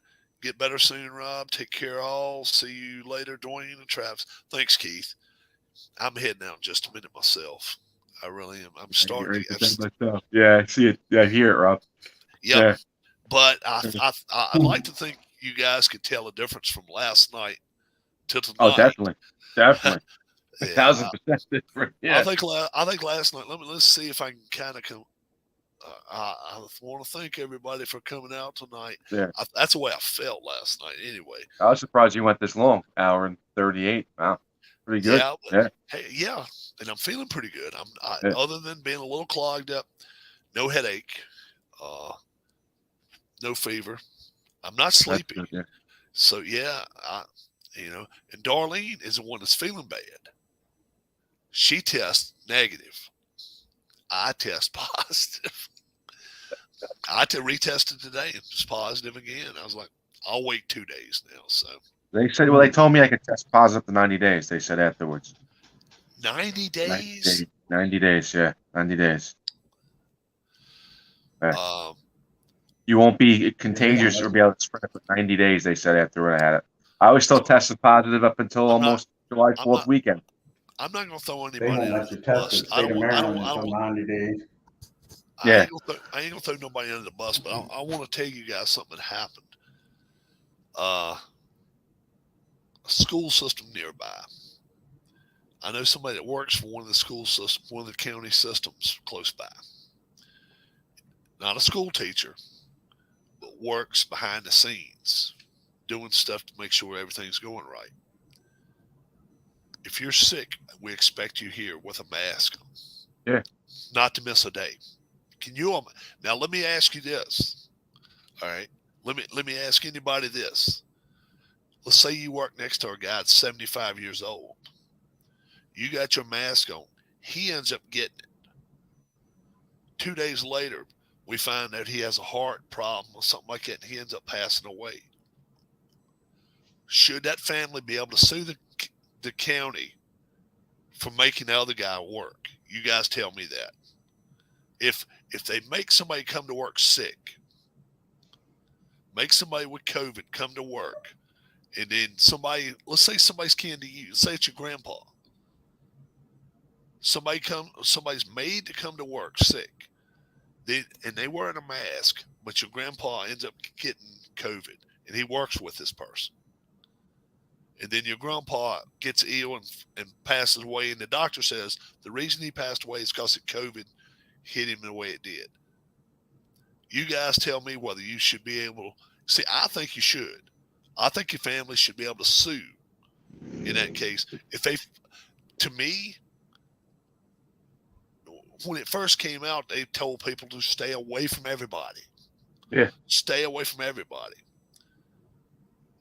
Get better soon, Rob. Take care all. See you later, Dwayne and Travis. Thanks, Keith. I'm heading out in just a minute myself. I really am. I'm starting to myself. Yeah, I see it. Yeah, I hear it, Rob. Yep. Yeah. But I'd like to think you guys could tell a difference from last night to tonight. Oh, definitely. Definitely. Yeah, 1,000% different. Yeah. I think last night, let's see if I can kind of come. I want to thank everybody for coming out tonight. Yeah. That's the way I felt last night anyway. I was surprised you went this long, hour and 38. Wow. Pretty good. Yeah. Hey, yeah. And I'm feeling pretty good. Other than being a little clogged up, no headache, no fever. I'm not sleeping. Good, yeah. So yeah, and Darlene is the one that's feeling bad. She tests negative. I test positive. I retested today and was positive again. I was like, I'll wait 2 days now. So they said, well, they told me I could test positive for 90 days. They said afterwards. 90 days? 90 days, yeah. 90 days. Yeah. You won't be contagious or be able to spread it for 90 days, they said after I had it. I was still tested positive up until almost July 4th weekend. I'm not going to throw They anybody won't under let you the test bus. the state of Maryland until 90 days. Yeah. I ain't going to throw nobody under the bus, but I want to tell you guys something that happened. A school system nearby. I know somebody that works for one of the county systems close by. Not a school teacher, but works behind the scenes. maintenance, doing stuff to make sure everything's going right. If you're sick, we expect you here with a mask on. Yeah. Not to miss a day. Can you? Now let me ask you this. All right. Let me ask anybody this. Let's say you work next to a guy that's 75 years old. You got your mask on. He ends up getting it. 2 days later, we find out he has a heart problem or something like that, and he ends up passing away. Should that family be able to sue the county for making the other guy work? You guys tell me that. If they make somebody come to work sick, make somebody with COVID come to work, and then let's say somebody's kin to you, say it's your grandpa. Somebody's made to come to work sick, and they wearing a mask, but your grandpa ends up getting COVID, and he works with this person. And then your grandpa gets ill and passes away, and the doctor says the reason he passed away is because of COVID hit him the way it did. You guys tell me whether you should be able to see. I think you should. I think your family should be able to sue in that case. To me, when it first came out, they told people to stay away from everybody. Yeah. Stay away from everybody.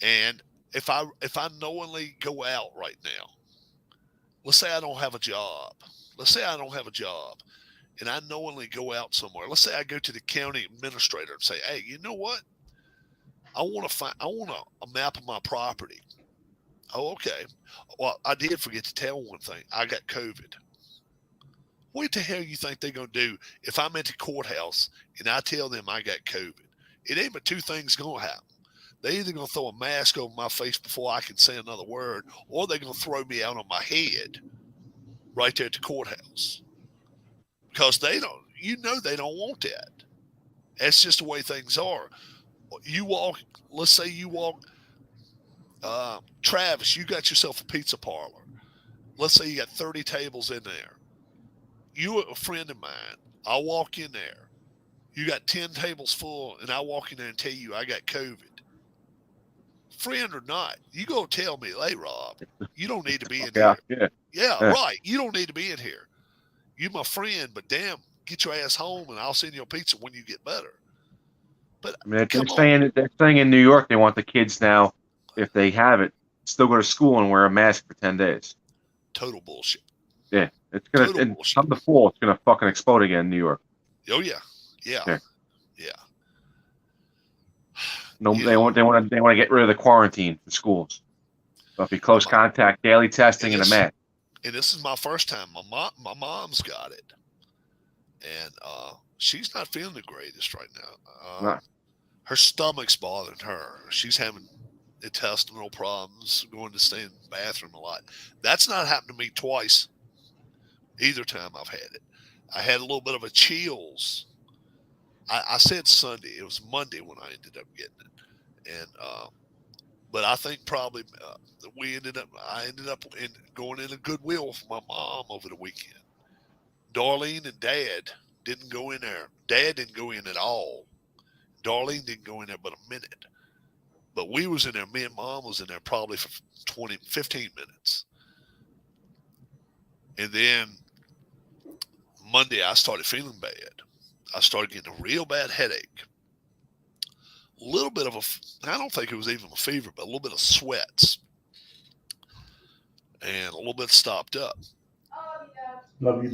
And if I knowingly go out right now, let's say I don't have a job. And I knowingly go out somewhere. Let's say I go to the county administrator and say, hey, you know what? I want a map of my property. Oh, okay. Well, I did forget to tell one thing. I got COVID. What the hell you think they're going to do if I'm at the courthouse and I tell them I got COVID? It ain't but two things going to happen. They're either going to throw a mask over my face before I can say another word, or they're going to throw me out on my head right there at the courthouse. Because they don't want that. That's just the way things are. Let's say you walk, Travis, you got yourself a pizza parlor. Let's say you got 30 tables in there. You a friend of mine. I'll walk in there. You got 10 tables full, and I walk in there and tell you I got COVID. Friend or not, you go tell me, hey, Rob, you don't need to be in here. Yeah, right. You don't need to be in here. You my friend, but damn, get your ass home, and I'll send you a pizza when you get better. But I mean, they're saying in New York they want the kids now, if they have it, still go to school and wear a mask for 10 days. Total bullshit. Yeah, it's gonna come the fall. It's gonna fucking explode again in New York. Oh yeah. No, they want to get rid of the quarantine for schools. So if you close contact, daily testing, and a mask. And this is my first time. My mom's got it, and she's not feeling the greatest right now. Her stomach's bothering her. She's having intestinal problems, going to stay in the bathroom a lot. That's not happened to me twice. Either time I've had it, I had a little bit of a chills. I said Sunday. It was Monday when I ended up getting it, and but I think probably I ended up going into Goodwill with my mom over the weekend. Darlene and Dad didn't go in there. Dad didn't go in at all. Darlene didn't go in there but a minute. But we was in there. Me and Mom was in there probably for 15 minutes. And then Monday I started feeling bad. I started getting a real bad headache. A little bit of I don't think it was even a fever, but a little bit of sweats. And a little bit stopped up. Love you,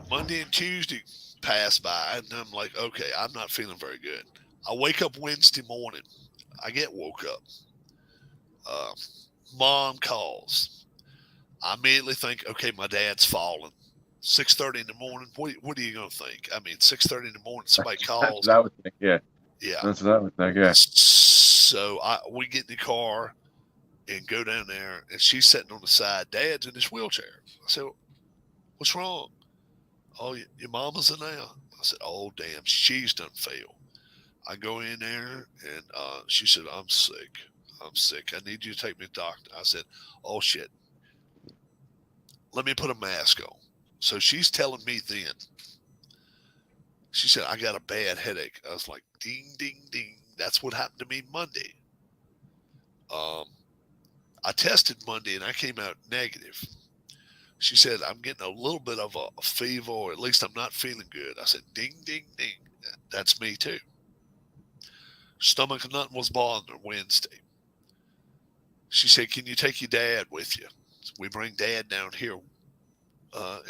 Monday and Tuesday passed by, and I'm like, okay, I'm not feeling very good. I wake up Wednesday morning. I get woke up. Mom calls. I immediately think, okay, my dad's fallen. 6:30 in the morning. What are you going to think? I mean, 6:30 in the morning, somebody calls. That would think, yeah. Yeah. That's what I would think, yeah. So we get in the car and go down there, and she's sitting on the side. Dad's in his wheelchair. I said, what's wrong? Oh, your mama's in there? I said, oh, damn, she's done fail. I go in there, and she said, I'm sick. I need you to take me to the doctor. I said, oh, shit. Let me put a mask on. So she's telling me then. She said, I got a bad headache. I was like, ding, ding, ding, That's what happened to me Monday. I tested Monday and I came out negative. She said, I'm getting a little bit of a fever, or at least I'm not feeling good. I said, ding, ding, ding. That's me too. Stomach and nothing was bothering her Wednesday. She said, can you take your dad with you? We bring dad down here.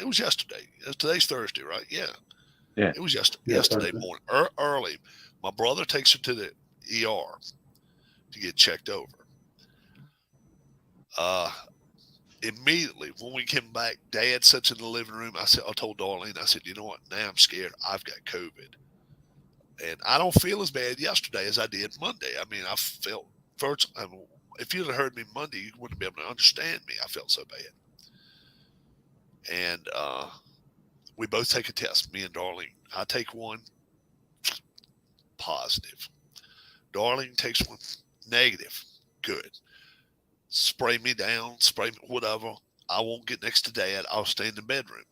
It was yesterday. Today's Thursday, right? Yeah. Yeah. It was yesterday Thursday. morning, early. My brother takes her to the ER to get checked over. Immediately when we came back, Dad sits in the living room. I told Darlene, I said, you know what? Now I'm scared. I've got COVID, and I don't feel as bad yesterday as I did Monday. I mean, I felt first. If you'd have heard me Monday, you wouldn't be able to understand me. I felt so bad, and we both take a test. Me and Darlene. I take one, positive. Darlene takes one, negative. Good. Spray me down, spray me, whatever. I won't get next to Dad. I'll stay in the bedroom.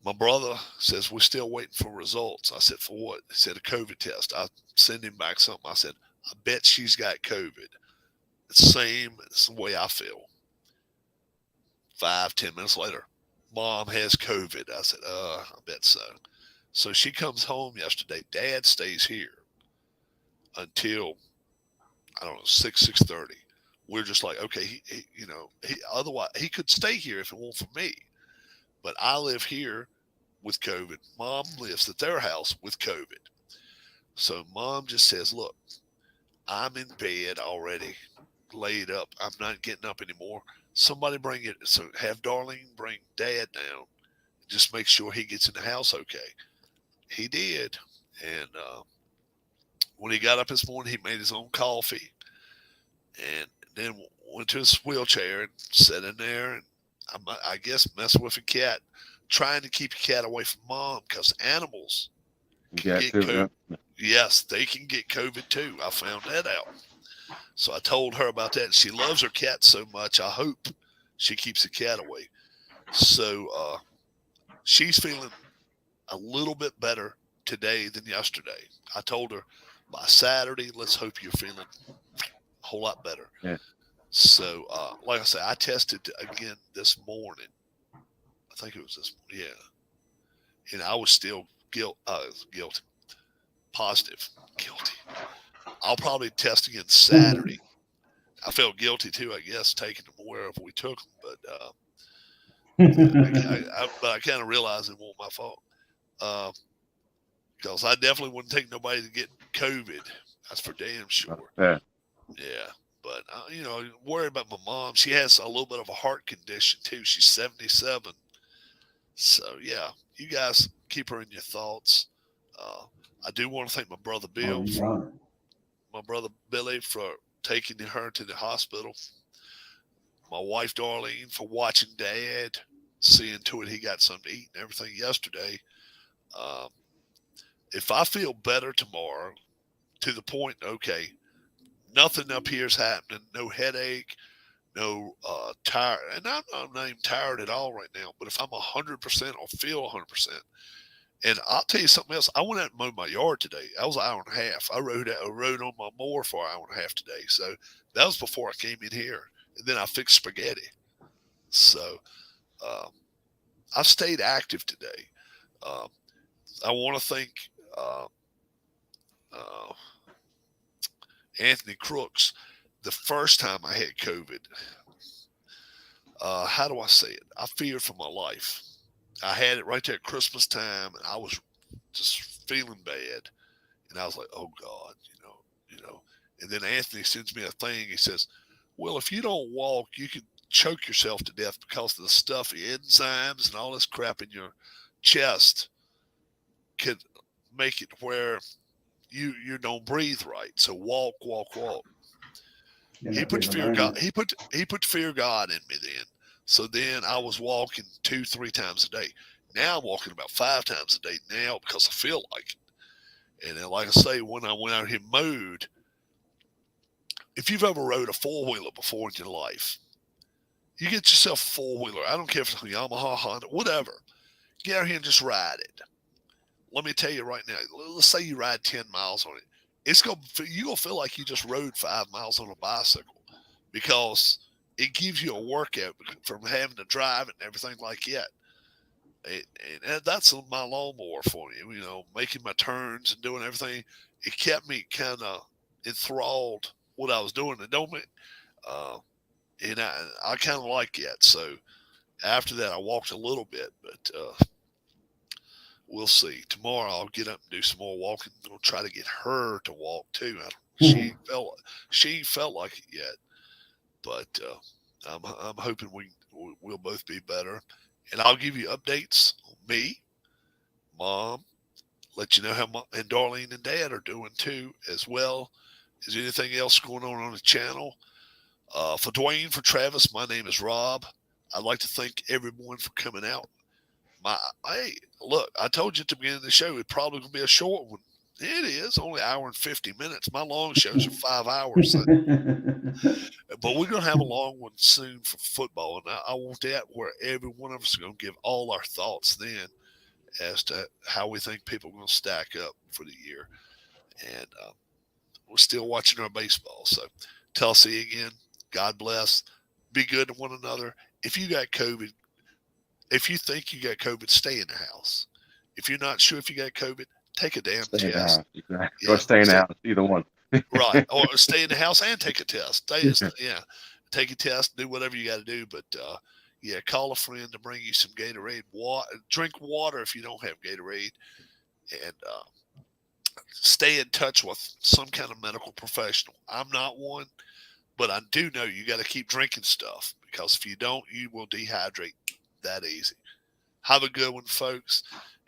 My brother says, we're still waiting for results. I said, for what? He said, a COVID test. I send him back something. I said, I bet she's got COVID. It's the same. It's the way I feel. 5-10 minutes later, Mom has COVID. I said, I bet so. So she comes home yesterday. Dad stays here until, I don't know, 6:30. We're just like, okay, otherwise he could stay here if it weren't for me. But I live here with COVID. Mom lives at their house with COVID. So Mom just says, look, I'm in bed already, laid up. I'm not getting up anymore. Somebody bring it. So have Darlene bring Dad down. Just make sure he gets in the house okay. He did. And when he got up this morning, he made his own coffee and then went to his wheelchair and sat in there and I guess messing with a cat, trying to keep a cat away from Mom because animals can get COVID. Yeah. Yes, they can get COVID too. I found that out. So I told her about that. She loves her cat so much. I hope she keeps the cat away. So she's feeling a little bit better today than yesterday. I told her by Saturday, let's hope you're feeling a whole lot better. Yeah. So, like I said, I tested again this morning. I think it was this morning. Yeah. And I was still guilty. Positive. Guilty. I'll probably test again Saturday. I felt guilty too, I guess, taking them wherever we took them. But I kind of realized it wasn't my fault. Because I definitely wouldn't take nobody to get COVID. That's for damn sure. Yeah. Yeah. But, worry about my mom. She has a little bit of a heart condition, too. She's 77. So, yeah, you guys keep her in your thoughts. I do want to thank my brother Bill, Billy for taking her to the hospital. My wife, Darlene, for watching Dad, seeing to it he got something to eat and everything yesterday. If I feel better tomorrow, to the point, okay, nothing up here is happening. No headache, no tired. And I'm not even tired at all right now. But if I'm 100% or feel 100%, and I'll tell you something else. I went out and mowed my yard today. That was an hour and a half. I rode on my mower for an hour and a half today. So that was before I came in here. And then I fixed spaghetti. So I've stayed active today. I want to thank Anthony Crooks. The first time I had COVID, how do I say it? I feared for my life. I had it right there at Christmas time, and I was just feeling bad. And I was like, oh, God, you know. And then Anthony sends me a thing. He says, well, if you don't walk, you could choke yourself to death because of the stuff, the enzymes and all this crap in your chest could make it where you don't breathe right. So walk. He put fear of God. He put the fear of God in me then. So then I was walking 2-3 times a day. Now I'm walking about 5 times a day now because I feel like it. And then, like I say, when I went out here and mowed, if you've ever rode a 4-wheeler before in your life, you get yourself a 4-wheeler. I don't care if it's a Yamaha, Honda, whatever. Get out here and just ride it. let me tell you right now, let's say you ride 10 miles on it. You're going to feel like you just rode 5 miles on a bicycle because it gives you a workout from having to drive it and everything like that. And that's my lawnmower for you, making my turns and doing everything. It kept me kind of enthralled what I was doing. And and I kind of like that. So after that, I walked a little bit, but we'll see. Tomorrow I'll get up and do some more walking. I'm gonna try to get her to walk too. She ain't felt like it yet, but I'm hoping we'll both be better. And I'll give you updates on me, Mom. Let you know how and Darlene and Dad are doing too, as well. Is anything else going on the channel? For Dwayne, for Travis, my name is Rob. I'd like to thank everyone for coming out. Hey, look, I told you at the beginning of the show it's probably going to be a short one. It is only an hour and 50 minutes. My long shows are 5 hours. But we're going to have a long one soon for football. And I want that where every one of us is going to give all our thoughts then as to how we think people are going to stack up for the year. And we're still watching our baseball. So till I see you again, God bless. Be good to one another. If you got COVID, if you think you got COVID, stay in the house. If you're not sure if you got COVID, take a damn Stay in the test. house. Exactly. Or stay in the house, either one. Right. Or stay in the house and take a test. Take a test, do whatever you got to do. But call a friend to bring you some Gatorade. Drink water if you don't have Gatorade. And stay in touch with some kind of medical professional. I'm not one, but I do know you got to keep drinking stuff because if you don't, you will dehydrate that easy. Have a good one, folks.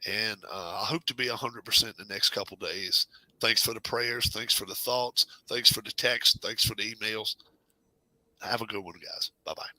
And I hope to be 100% in the next couple days. Thanks for the prayers. Thanks for the thoughts. Thanks for the text. Thanks for the emails. Have a good one, guys. Bye-bye.